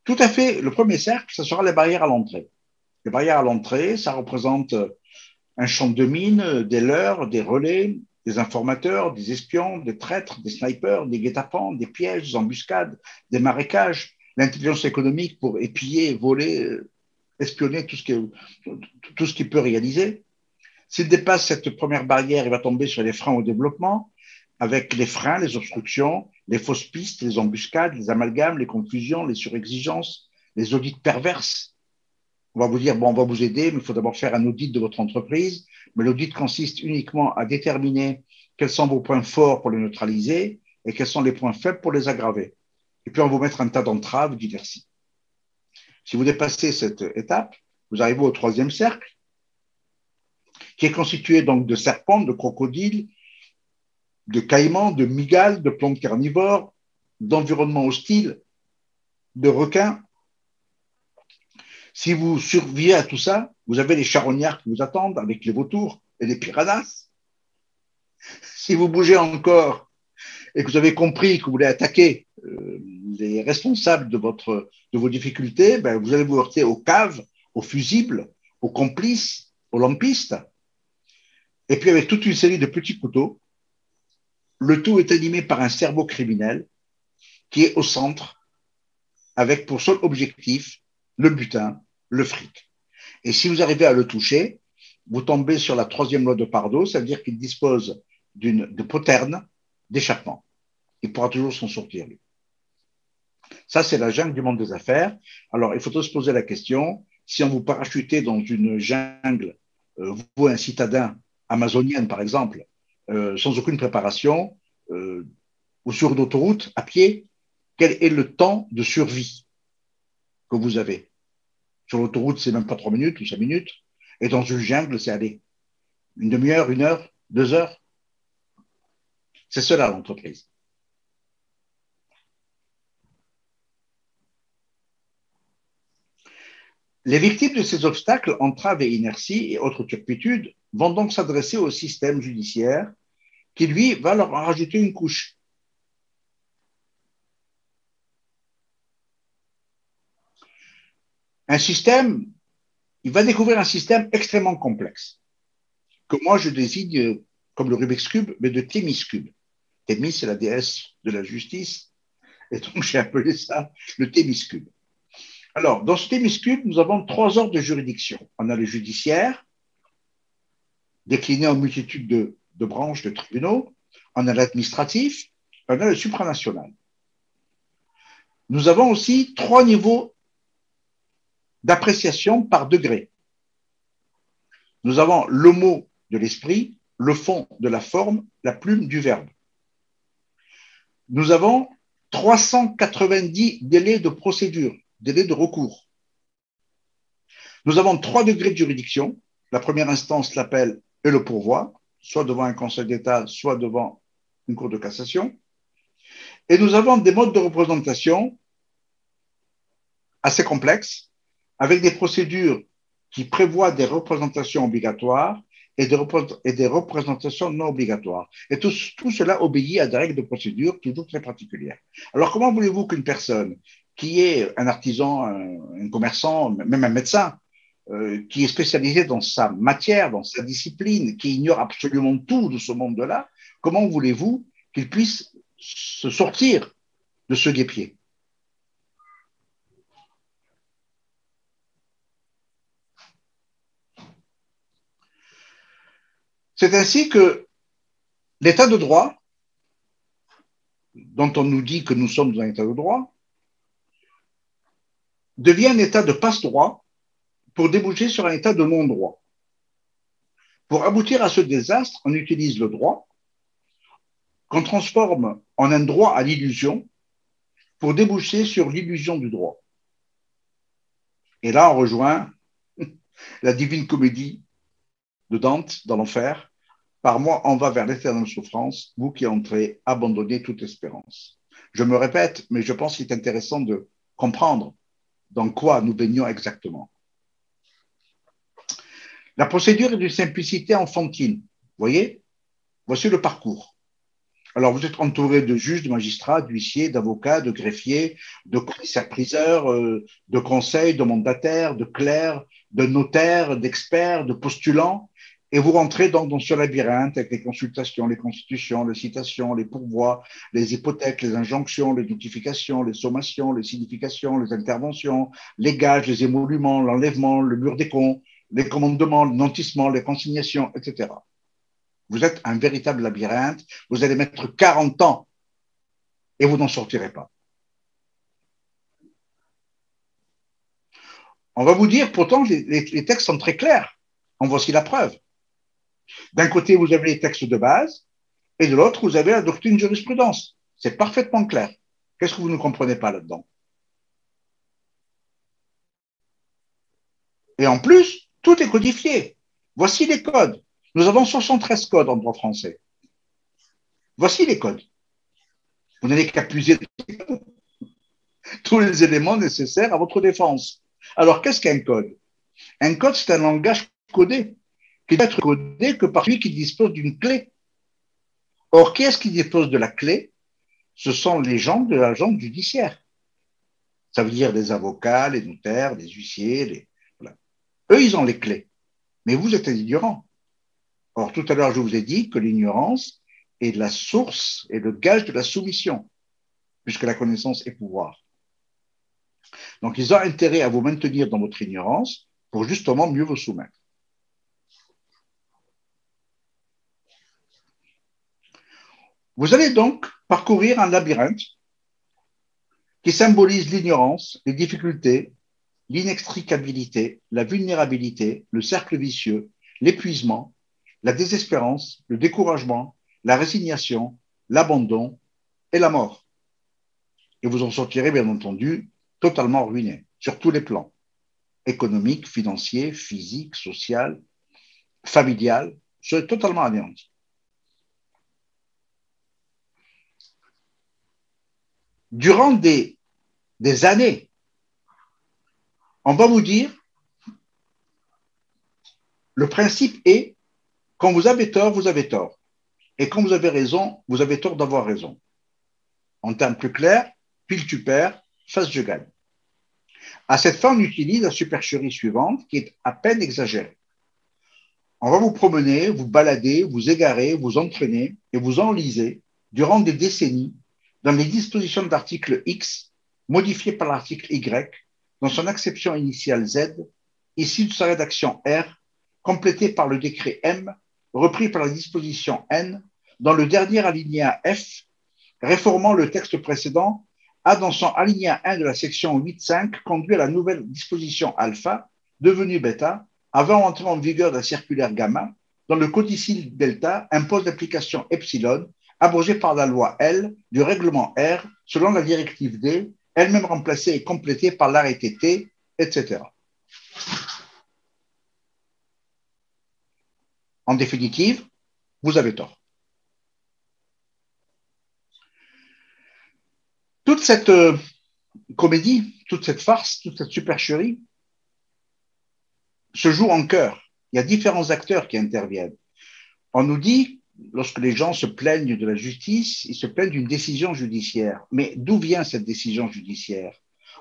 A: Tout à fait, le premier cercle, ce sera les barrières à l'entrée. Les barrières à l'entrée, ça représente un champ de mine, des leurres, des relais, des informateurs, des espions, des traîtres, des snipers, des guet-apens, des pièges, des embuscades, des marécages, l'intelligence économique pour épier, voler, espionner tout ce qu'il peut réaliser. S'il dépasse cette première barrière, il va tomber sur les freins au développement, avec les freins, les obstructions, les fausses pistes, les embuscades, les amalgames, les confusions, les surexigences, les audits perverses. On va vous dire, bon, on va vous aider, mais il faut d'abord faire un audit de votre entreprise. Mais l'audit consiste uniquement à déterminer quels sont vos points forts pour les neutraliser et quels sont les points faibles pour les aggraver. Et puis, on va vous mettre un tas d'entraves diverses. Si vous dépassez cette étape, vous arrivez au troisième cercle, qui est constitué donc de serpents, de crocodiles, de caïmans, de migales, de plantes carnivores, d'environnements hostiles, de requins. Si vous survivez à tout ça, vous avez les charognards qui vous attendent avec les vautours et les piranhas. Si vous bougez encore et que vous avez compris que vous voulez attaquer les responsables de vos difficultés, ben vous allez vous heurter aux caves, aux fusibles, aux complices, aux lampistes. Et puis avec toute une série de petits couteaux, le tout est animé par un cerveau criminel qui est au centre avec pour seul objectif le butin, le fric. Et si vous arrivez à le toucher, vous tombez sur la troisième loi de Pardo, c'est-à-dire qu'il dispose de poterne d'échappement. Il pourra toujours s'en sortir, lui. Ça, c'est la jungle du monde des affaires. Alors, il faut se poser la question, si on vous parachutait dans une jungle, vous, un citadin amazonien, par exemple, sans aucune préparation, ou sur une autoroute, à pied, quel est le temps de survie que vous avez? Sur l'autoroute, c'est même pas 3 minutes ou 5 minutes. Et dans une jungle, c'est aller une demi-heure, 1 heure, 2 heures. C'est cela l'entreprise. Les victimes de ces obstacles, entraves et inerties et autres turpitudes vont donc s'adresser au système judiciaire qui, lui, va leur en rajouter une couche. Un système, il va découvrir un système extrêmement complexe, que moi je désigne comme le Rubik's Cube, mais de Thémis Cube. Thémis, c'est la déesse de la justice, et donc j'ai appelé ça le Thémis Cube. Alors, dans ce Thémis Cube, nous avons 3 ordres de juridiction. On a le judiciaire, décliné en multitude de branches de tribunaux. On a l'administratif, on a le supranational. Nous avons aussi 3 niveaux d'appréciation par degré. Nous avons le mot de l'esprit, le fond de la forme, la plume du verbe. Nous avons 390 délais de procédure, délais de recours. Nous avons 3 degrés de juridiction. La première instance l'appelle et le pourvoi, soit devant un conseil d'État, soit devant une cour de cassation. Et nous avons des modes de représentation assez complexes, avec des procédures qui prévoient des représentations obligatoires et des représentations non obligatoires. Et tout cela obéit à des règles de procédure toujours très particulières. Alors, comment voulez-vous qu'une personne qui est un artisan, un commerçant, même un médecin, qui est spécialisé dans sa matière, dans sa discipline, qui ignore absolument tout de ce monde-là, comment voulez-vous qu'il puisse se sortir de ce guêpier? C'est ainsi que l'état de droit, dont on nous dit que nous sommes dans un état de droit, devient un état de passe-droit pour déboucher sur un état de non-droit. Pour aboutir à ce désastre, on utilise le droit, qu'on transforme en un droit à l'illusion pour déboucher sur l'illusion du droit. Et là, on rejoint la divine comédie de Dante dans l'enfer. Par moi, on va vers l'éternelle souffrance, vous qui entrez, abandonnez toute espérance. Je me répète, mais je pense qu'il est intéressant de comprendre dans quoi nous baignons exactement. La procédure est d'une simplicité enfantine. Vous voyez? Voici le parcours. Alors, vous êtes entouré de juges, de magistrats, d'huissiers, d'avocats, de greffiers, de commissaires-priseurs, de conseils, de mandataires, de clercs, de notaires, d'experts, de postulants. Et vous rentrez dans ce labyrinthe avec les consultations, les constitutions, les citations, les pourvois, les hypothèques, les injonctions, les notifications, les sommations, les significations, les interventions, les gages, les émoluments, l'enlèvement, le mur des cons, les commandements, le nantissement, les consignations, etc. Vous êtes un véritable labyrinthe. Vous allez mettre 40 ans et vous n'en sortirez pas. On va vous dire, pourtant, les textes sont très clairs. En voici la preuve. D'un côté, vous avez les textes de base et de l'autre, vous avez la doctrine jurisprudence. C'est parfaitement clair. Qu'est-ce que vous ne comprenez pas là-dedans? Et en plus, tout est codifié. Voici les codes. Nous avons 73 codes en droit français. Voici les codes. Vous n'avez qu'à puiser tous les éléments nécessaires à votre défense. Alors, qu'est-ce qu'un code? Un code, c'est un langage codé, qui doit être codé que par celui qui dispose d'une clé. Or, qui est-ce qui dispose de la clé? Ce sont les gens de l'agence judiciaire. Ça veut dire les avocats, les notaires, les huissiers. Voilà. Eux, ils ont les clés. Mais vous êtes ignorants. Or, tout à l'heure, je vous ai dit que l'ignorance est la source et le gage de la soumission, puisque la connaissance est pouvoir. Donc, ils ont intérêt à vous maintenir dans votre ignorance pour justement mieux vous soumettre. Vous allez donc parcourir un labyrinthe qui symbolise l'ignorance, les difficultés, l'inextricabilité, la vulnérabilité, le cercle vicieux, l'épuisement, la désespérance, le découragement, la résignation, l'abandon et la mort. Et vous en sortirez, bien entendu, totalement ruiné, sur tous les plans, économique, financier, physique, social, familial, vous serez totalement anéanti. Durant des années, on va vous dire, le principe est, quand vous avez tort, vous avez tort. Et quand vous avez raison, vous avez tort d'avoir raison. En termes plus clairs, pile tu perds, face je gagne. À cette fin, on utilise la supercherie suivante qui est à peine exagérée. On va vous promener, vous balader, vous égarer, vous entraîner et vous enliser durant des décennies dans les dispositions de l'article X modifiées par l'article Y dans son acception initiale Z, issue de sa rédaction R, complétée par le décret M, repris par la disposition N, dans le dernier alinéa F, réformant le texte précédent, a dans son alinéa 1 de la section 8.5 conduit à la nouvelle disposition alpha, devenue bêta, avant l'entrée en vigueur de la circulaire gamma, dont le codicile delta impose l'application epsilon, abrogée par la loi L du règlement R, selon la directive D, elle-même remplacée et complétée par l'arrêté T, etc. En définitive, vous avez tort. Toute cette comédie, toute cette farce, toute cette supercherie se joue en chœur. Il y a différents acteurs qui interviennent. On nous dit, lorsque les gens se plaignent de la justice, ils se plaignent d'une décision judiciaire. Mais d'où vient cette décision judiciaire?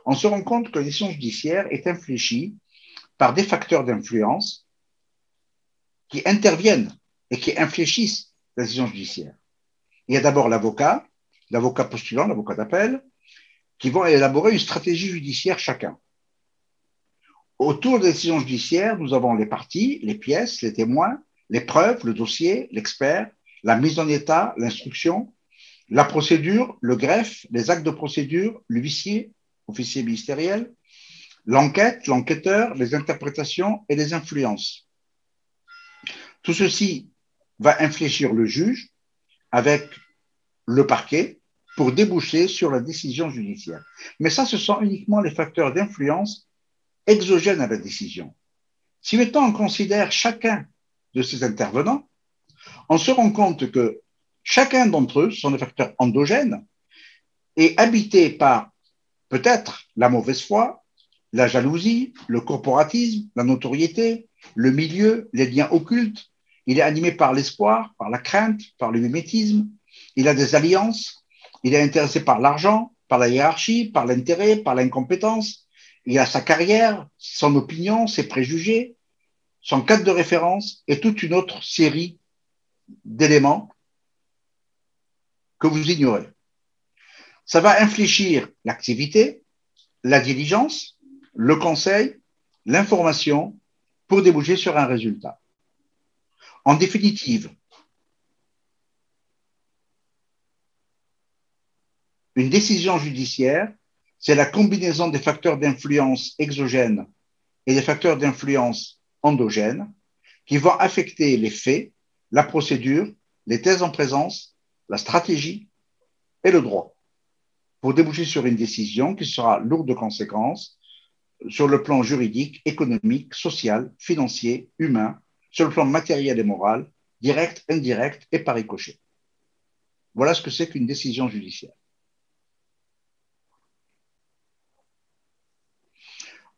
A: On se rend compte que la décision judiciaire est infléchie par des facteurs d'influence qui interviennent et qui infléchissent la décision judiciaire. Il y a d'abord l'avocat postulant, l'avocat d'appel, qui vont élaborer une stratégie judiciaire chacun. Autour de la décision judiciaire, nous avons les parties, les pièces, les témoins, les preuves, le dossier, l'expert, la mise en état, l'instruction, la procédure, le greffe, les actes de procédure, l'huissier, officier ministériel, l'enquête, l'enquêteur, les interprétations et les influences. Tout ceci va infléchir le juge avec le parquet pour déboucher sur la décision judiciaire. Mais ça, ce sont uniquement les facteurs d'influence exogènes à la décision. Si maintenant on considère chacun de ces intervenants, on se rend compte que chacun d'entre eux, ce sont des facteurs endogènes, est habité par peut-être la mauvaise foi, la jalousie, le corporatisme, la notoriété, le milieu, les liens occultes. Il est animé par l'espoir, par la crainte, par le mimétisme. Il a des alliances. Il est intéressé par l'argent, par la hiérarchie, par l'intérêt, par l'incompétence. Il a sa carrière, son opinion, ses préjugés, son cadre de référence et toute une autre série d'éléments que vous ignorez. Ça va infléchir l'activité, la diligence, le conseil, l'information pour déboucher sur un résultat. En définitive, une décision judiciaire, c'est la combinaison des facteurs d'influence exogènes et des facteurs d'influence endogènes qui vont affecter les faits, la procédure, les thèses en présence, la stratégie et le droit pour déboucher sur une décision qui sera lourde de conséquences sur le plan juridique, économique, social, financier, humain, sur le plan matériel et moral, direct, indirect et par ricochet. Voilà ce que c'est qu'une décision judiciaire.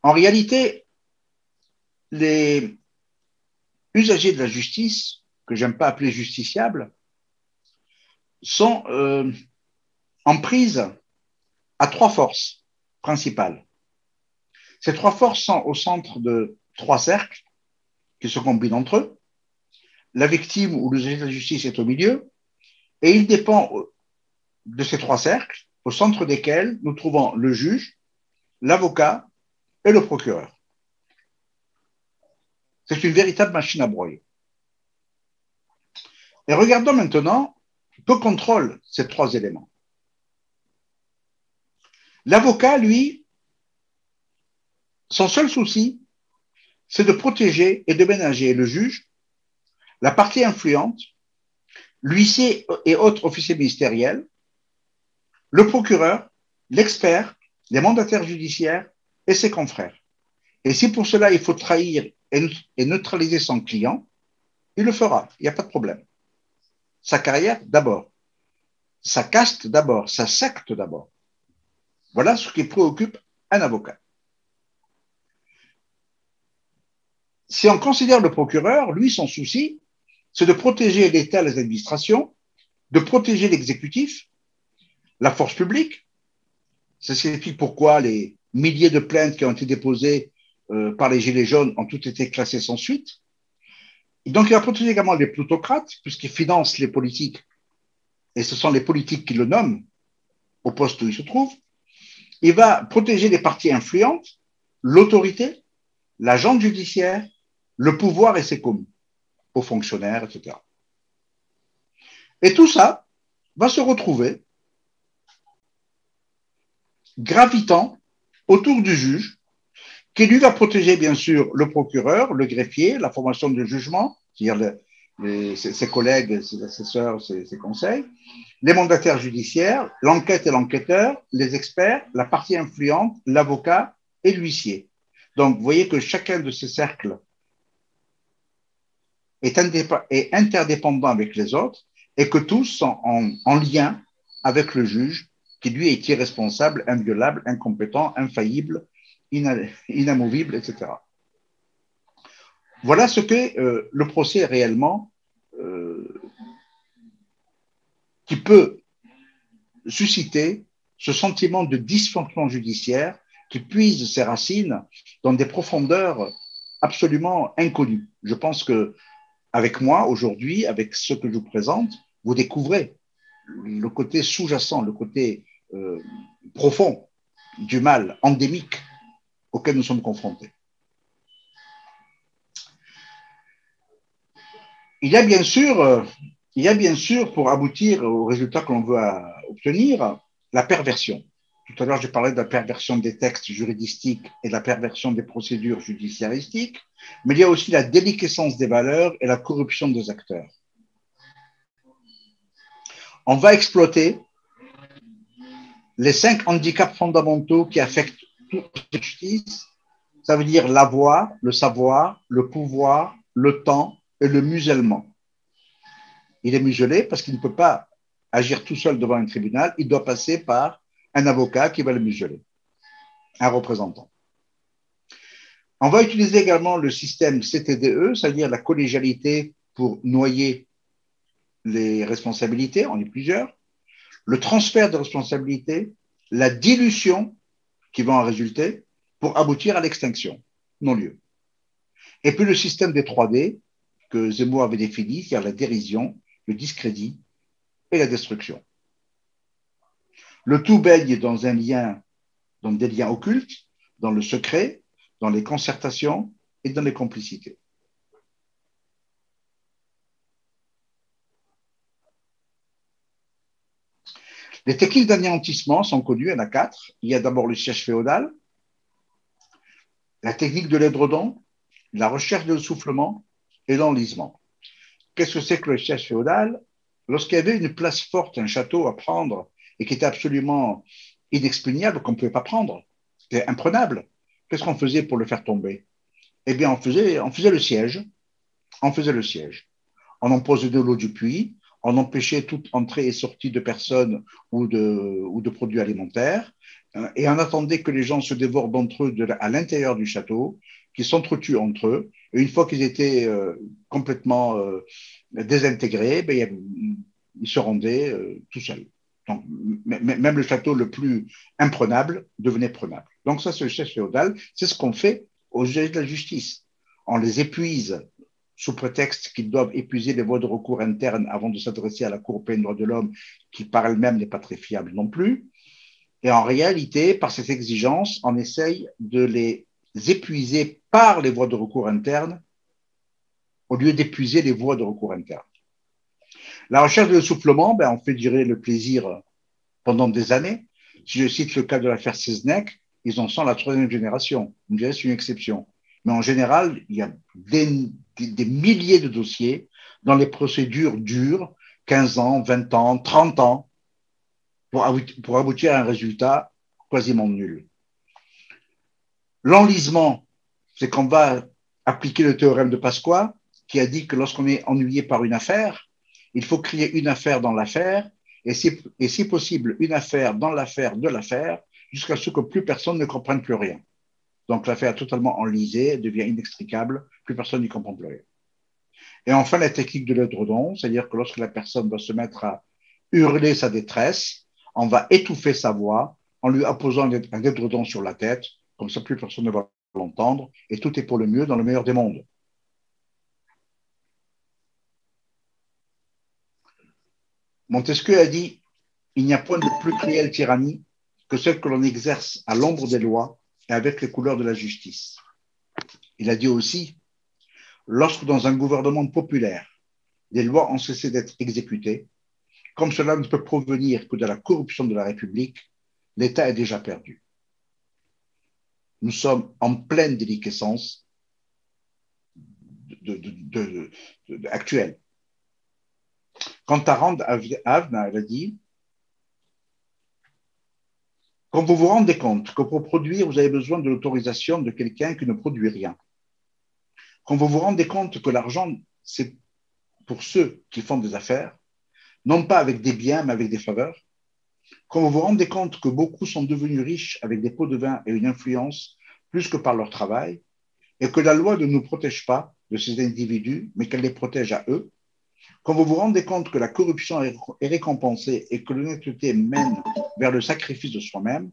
A: En réalité, les usagers de la justice, que j'aime pas appeler justiciables, sont en prise à trois forces principales. Ces trois forces sont au centre de trois cercles qui se combinent entre eux. La victime ou l'usager de la justice est au milieu et il dépend de ces trois cercles au centre desquels nous trouvons le juge, l'avocat et le procureur. C'est une véritable machine à broyer. Et regardons maintenant que contrôlent ces trois éléments. L'avocat, lui, son seul souci, c'est de protéger et de ménager le juge, la partie influente, l'huissier et autres officiers ministériels, le procureur, l'expert, les mandataires judiciaires et ses confrères. Et si pour cela il faut trahir et neutraliser son client, il le fera, il n'y a pas de problème. Sa carrière d'abord, sa caste d'abord, sa secte d'abord. Voilà ce qui préoccupe un avocat. Si on considère le procureur, lui, son souci, c'est de protéger l'État et les administrations, de protéger l'exécutif, la force publique. Ça signifie pourquoi les milliers de plaintes qui ont été déposées par les Gilets jaunes ont toutes été classées sans suite. Et donc, il va protéger également les plutocrates, puisqu'ils financent les politiques, et ce sont les politiques qui le nomment au poste où il se trouve. Il va protéger les parties influentes, l'autorité, l'agent judiciaire, le pouvoir et ses commis, aux fonctionnaires, etc. Et tout ça va se retrouver gravitant autour du juge, qui lui va protéger bien sûr le procureur, le greffier, la formation de jugement, c'est-à-dire ses collègues, ses assesseurs, ses conseils, les mandataires judiciaires, l'enquête et l'enquêteur, les experts, la partie influente, l'avocat et l'huissier. Donc, vous voyez que chacun de ces cercles est interdépendant avec les autres et que tous sont en lien avec le juge qui, lui, est irresponsable, inviolable, incompétent, infaillible, inamovible, etc. Voilà ce que le procès réellement qui peut susciter ce sentiment de dysfonction judiciaire qui puise ses racines dans des profondeurs absolument inconnues. Je pense que avec moi, aujourd'hui, avec ce que je vous présente, vous découvrez le côté sous-jacent, le côté profond du mal endémique auquel nous sommes confrontés. Il y a bien sûr, pour aboutir au résultat que l'on veut obtenir, la perversion. Tout à l'heure, j'ai parlé de la perversion des textes juridiques et de la perversion des procédures judiciaristiques, mais il y a aussi la déliquescence des valeurs et la corruption des acteurs. On va exploiter les 5 handicaps fondamentaux qui affectent toute la justice. Ça veut dire l'avoir, le savoir, le pouvoir, le temps et le musellement. Il est muselé parce qu'il ne peut pas agir tout seul devant un tribunal, il doit passer par un avocat qui va le museler, un représentant. On va utiliser également le système CTDE, c'est-à-dire la collégialité pour noyer les responsabilités, on est plusieurs, le transfert de responsabilités, la dilution qui va en résulter pour aboutir à l'extinction, non-lieu. Et puis le système des 3D que Zemmour avait défini, c'est-à-dire la dérision, le discrédit et la destruction. Le tout baigne dans des liens occultes, dans le secret, dans les concertations et dans les complicités. Les techniques d'anéantissement sont connues, il y en a 4. Il y a d'abord le siège féodal, la technique de l'édredon, la recherche de soufflement et l'enlisement. Qu'est-ce que c'est que le siège féodal? Lorsqu'il y avait une place forte, un château à prendre et qui était absolument inexpugnable, qu'on ne pouvait pas prendre, c'était imprenable, qu'est-ce qu'on faisait pour le faire tomber? Eh bien, on faisait le siège. On faisait le siège. On imposait de l'eau du puits, on empêchait toute entrée et sortie de personnes ou de produits alimentaires, et on attendait que les gens se dévorent d'entre eux à l'intérieur du château, qu'ils s'entretuent entre eux, et une fois qu'ils étaient complètement désintégrés, ben, ils se rendaient tout seuls. Donc, même le château le plus imprenable devenait prenable. Donc ça, c'est le siège féodal. C'est ce qu'on fait aux juges de la justice. On les épuise sous prétexte qu'ils doivent épuiser les voies de recours internes avant de s'adresser à la Cour européenne des droits de l'homme, qui par elle-même n'est pas très fiable non plus. Et en réalité, par cette exigence, on essaye de les épuiser par les voies de recours internes au lieu d'épuiser les voies de recours internes. La recherche de l'essoufflement, on fait durer le plaisir pendant des années. Si je cite le cas de l'affaire Seznec, ils en sont la troisième génération. On dirait que c'est une exception. Mais en général, il y a des milliers de dossiers dans les procédures durent, 15 ans, 20 ans, 30 ans, pour aboutir à un résultat quasiment nul. L'enlisement, c'est qu'on va appliquer le théorème de Pasqua, qui a dit que lorsqu'on est ennuyé par une affaire, il faut créer une affaire dans l'affaire, et si possible, une affaire dans l'affaire de l'affaire, jusqu'à ce que plus personne ne comprenne plus rien. Donc l'affaire est totalement enlisée, devient inextricable, plus personne n'y comprend plus rien. Et enfin, la technique de l'édredon, c'est-à-dire que lorsque la personne va se mettre à hurler sa détresse, on va étouffer sa voix en lui apposant un édredon sur la tête, comme ça plus personne ne va l'entendre, et tout est pour le mieux dans le meilleur des mondes. Montesquieu a dit « Il n'y a point de plus cruelle tyrannie que celle que l'on exerce à l'ombre des lois et avec les couleurs de la justice. » Il a dit aussi « Lorsque dans un gouvernement populaire, des lois ont cessé d'être exécutées, comme cela ne peut provenir que de la corruption de la République, l'État est déjà perdu. » Nous sommes en pleine déliquescence actuelle. Quant à Rand Avna, elle a dit « Quand vous vous rendez compte que pour produire, vous avez besoin de l'autorisation de quelqu'un qui ne produit rien, quand vous vous rendez compte que l'argent, c'est pour ceux qui font des affaires, non pas avec des biens, mais avec des faveurs, quand vous vous rendez compte que beaucoup sont devenus riches avec des pots de vin et une influence plus que par leur travail, et que la loi ne nous protège pas de ces individus, mais qu'elle les protège à eux, quand vous vous rendez compte que la corruption est récompensée et que l'honnêteté mène vers le sacrifice de soi-même,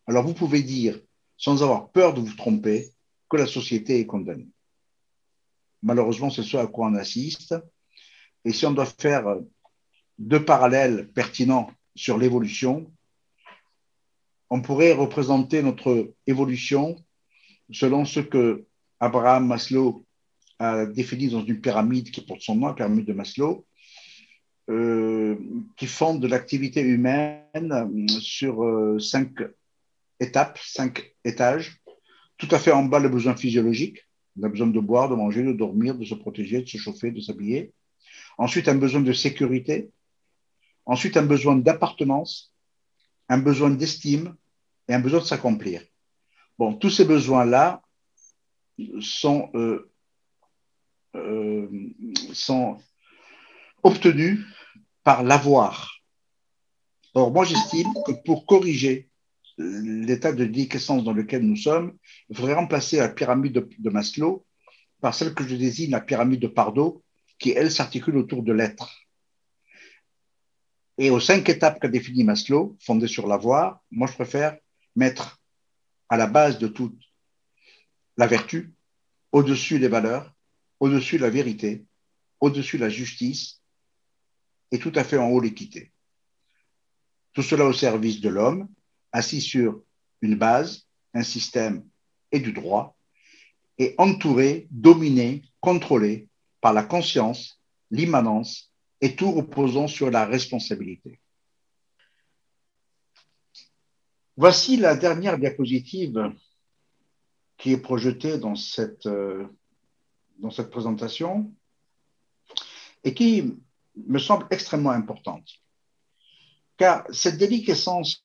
A: alors vous pouvez dire, sans avoir peur de vous tromper, que la société est condamnée. Malheureusement, c'est ce à quoi on assiste. Et si on doit faire deux parallèles pertinents sur l'évolution, on pourrait représenter notre évolution selon ce que Abraham Maslow a défini dans une pyramide qui porte son nom, la pyramide de Maslow, qui fonde l'activité humaine sur 5 étapes, 5 étages. Tout à fait en bas, le besoin physiologique. On a besoin de boire, de manger, de dormir, de se protéger, de se chauffer, de s'habiller. Ensuite, un besoin de sécurité. Ensuite, un besoin d'appartenance, un besoin d'estime et un besoin de s'accomplir. Bon, tous ces besoins-là sont obtenus par l'avoir. Or, moi, j'estime que pour corriger l'état de déliquescence dans lequel nous sommes, il faudrait remplacer la pyramide de Maslow par celle que je désigne la pyramide de Pardo, qui, elle, s'articule autour de l'être. Et aux 5 étapes qu'a défini Maslow, fondées sur l'avoir, moi, je préfère mettre à la base de toute la vertu, au-dessus les valeurs, au-dessus la vérité, au-dessus la justice et tout à fait en haut l'équité. Tout cela au service de l'homme, assis sur une base, un système et du droit, et entouré, dominé, contrôlé par la conscience, l'immanence et tout reposant sur la responsabilité. Voici la dernière diapositive qui est projetée dans cette présentation et qui me semble extrêmement importante. Car cette déliquescence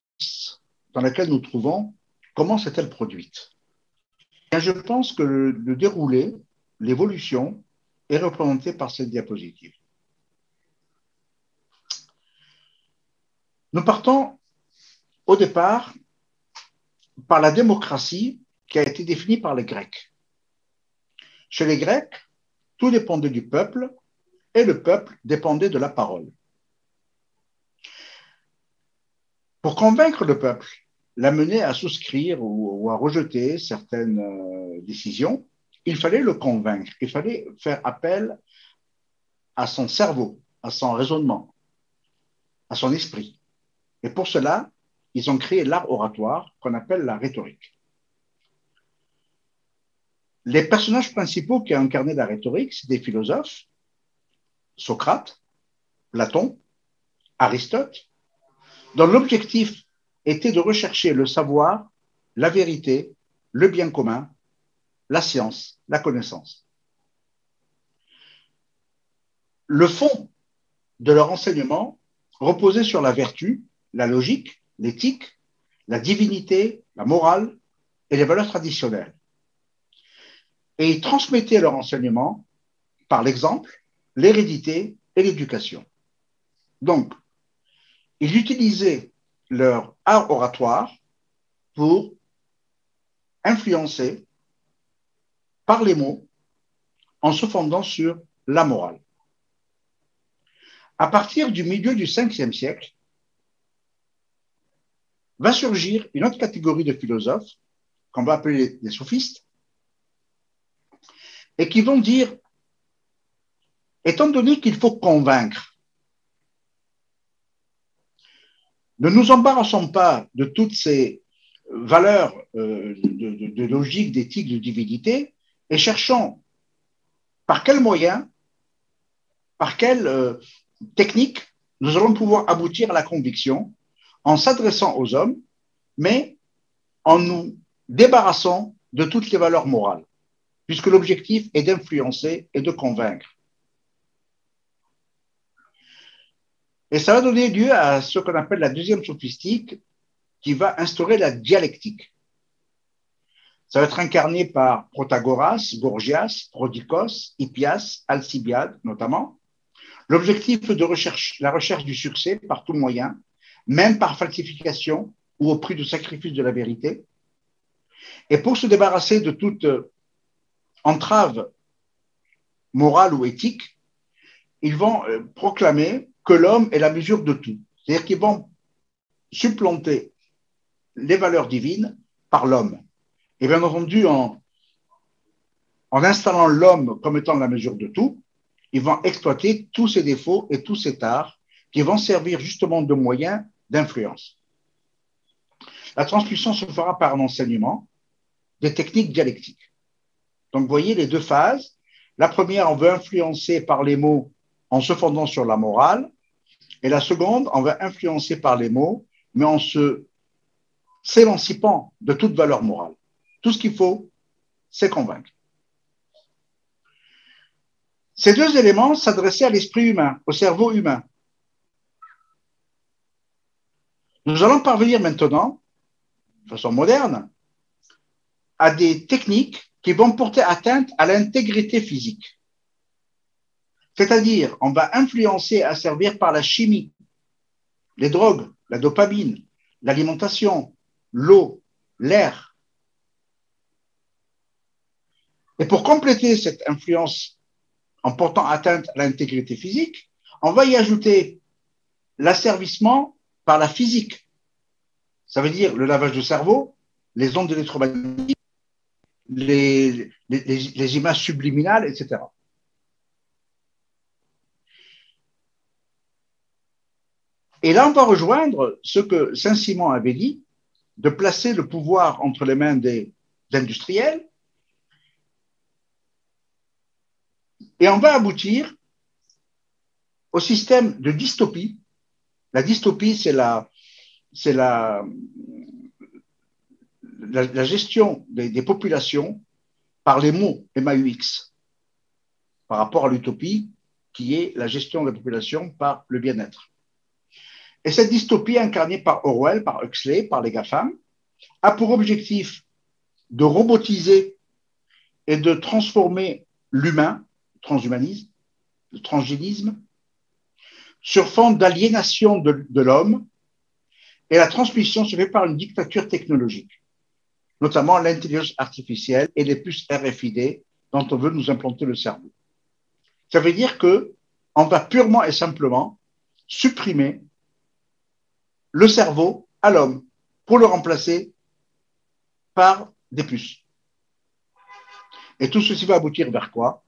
A: dans laquelle nous trouvons, comment s'est-elle produite? Et je pense que le déroulé, l'évolution, est représenté par cette diapositive. Nous partons au départ par la démocratie qui a été définie par les Grecs. Chez les Grecs, tout dépendait du peuple et le peuple dépendait de la parole. Pour convaincre le peuple, l'amener à souscrire ou à rejeter certaines décisions, il fallait le convaincre, il fallait faire appel à son cerveau, à son raisonnement, à son esprit. Et pour cela, ils ont créé l'art oratoire qu'on appelle la rhétorique. Les personnages principaux qui ont incarné la rhétorique, c'est des philosophes, Socrate, Platon, Aristote, dont l'objectif était de rechercher le savoir, la vérité, le bien commun, la science, la connaissance. Le fond de leur enseignement reposait sur la vertu, la logique, l'éthique, la divinité, la morale et les valeurs traditionnelles. Et ils transmettaient leur enseignement par l'exemple, l'hérédité et l'éducation. Donc, ils utilisaient leur art oratoire pour influencer par les mots en se fondant sur la morale. À partir du milieu du 5e siècle, va surgir une autre catégorie de philosophes qu'on va appeler les sophistes et qui vont dire, étant donné qu'il faut convaincre, ne nous embarrassons pas de toutes ces valeurs de logique, d'éthique, de divinité et cherchons par quels moyens, par quelle technique nous allons pouvoir aboutir à la conviction en s'adressant aux hommes, mais en nous débarrassant de toutes les valeurs morales, puisque l'objectif est d'influencer et de convaincre. Et ça va donner lieu à ce qu'on appelle la deuxième sophistique, qui va instaurer la dialectique. Ça va être incarné par Protagoras, Gorgias, Prodikos, Hippias, Alcibiade notamment. L'objectif de la recherche du succès par tout moyen, même par falsification ou au prix du sacrifice de la vérité. Et pour se débarrasser de toute entrave morale ou éthique, ils vont proclamer que l'homme est la mesure de tout. C'est-à-dire qu'ils vont supplanter les valeurs divines par l'homme. Et bien entendu, en installant l'homme comme étant la mesure de tout, ils vont exploiter tous ses défauts et tous ses tares qui vont servir justement de moyens d'influence. La transmission se fera par un enseignement des techniques dialectiques. Donc, vous voyez les deux phases. La première, on veut influencer par les mots en se fondant sur la morale. Et la seconde, on va influencer par les mots, mais en s'émancipant de toute valeur morale. Tout ce qu'il faut, c'est convaincre. Ces deux éléments s'adressaient à l'esprit humain, au cerveau humain. Nous allons parvenir maintenant, de façon moderne, à des techniques qui vont porter atteinte à l'intégrité physique. C'est-à-dire, on va influencer et asservir par la chimie, les drogues, la dopamine, l'alimentation, l'eau, l'air. Et pour compléter cette influence en portant atteinte à l'intégrité physique, on va y ajouter l'asservissement par la physique. Ça veut dire le lavage de cerveau, les ondes électromagnétiques, les images subliminales, etc. Et là, on va rejoindre ce que Saint-Simon avait dit, de placer le pouvoir entre les mains des industriels, et on va aboutir au système de dystopie. La dystopie, c'est la gestion des populations par les mots MAUX, par rapport à l'utopie, qui est la gestion de la population par le bien-être. Et cette dystopie incarnée par Orwell, par Huxley, par les GAFAM, a pour objectif de robotiser et de transformer l'humain, transhumanisme, le transgénisme, sur fond d'aliénation de l'homme, et la transmission se fait par une dictature technologique, notamment l'intelligence artificielle et les puces RFID dont on veut nous implanter le cerveau. Ça veut dire qu'on va purement et simplement supprimer le cerveau à l'homme pour le remplacer par des puces. Et tout ceci va aboutir vers quoi?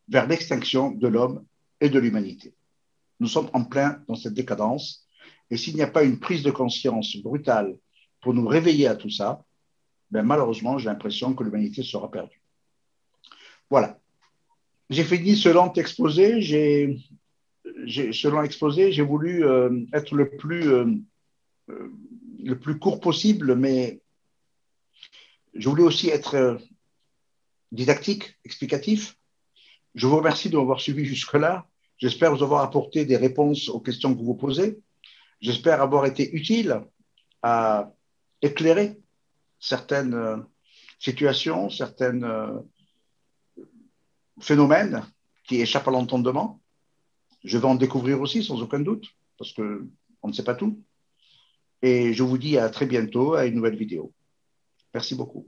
A: Vers l'extinction de l'homme et de l'humanité. Nous sommes en plein dans cette décadence. Et s'il n'y a pas une prise de conscience brutale pour nous réveiller à tout ça, ben malheureusement, j'ai l'impression que l'humanité sera perdue. Voilà. J'ai fini ce lent exposé. J'ai voulu être le plus le plus court possible, mais je voulais aussi être didactique, explicatif. Je vous remercie de m'avoir suivi jusque-là. J'espère vous avoir apporté des réponses aux questions que vous vous posez. J'espère avoir été utile à éclairer certaines situations, certains phénomènes qui échappent à l'entendement. Je vais en découvrir aussi, sans aucun doute, parce qu'on ne sait pas tout. Et je vous dis à très bientôt à une nouvelle vidéo. Merci beaucoup.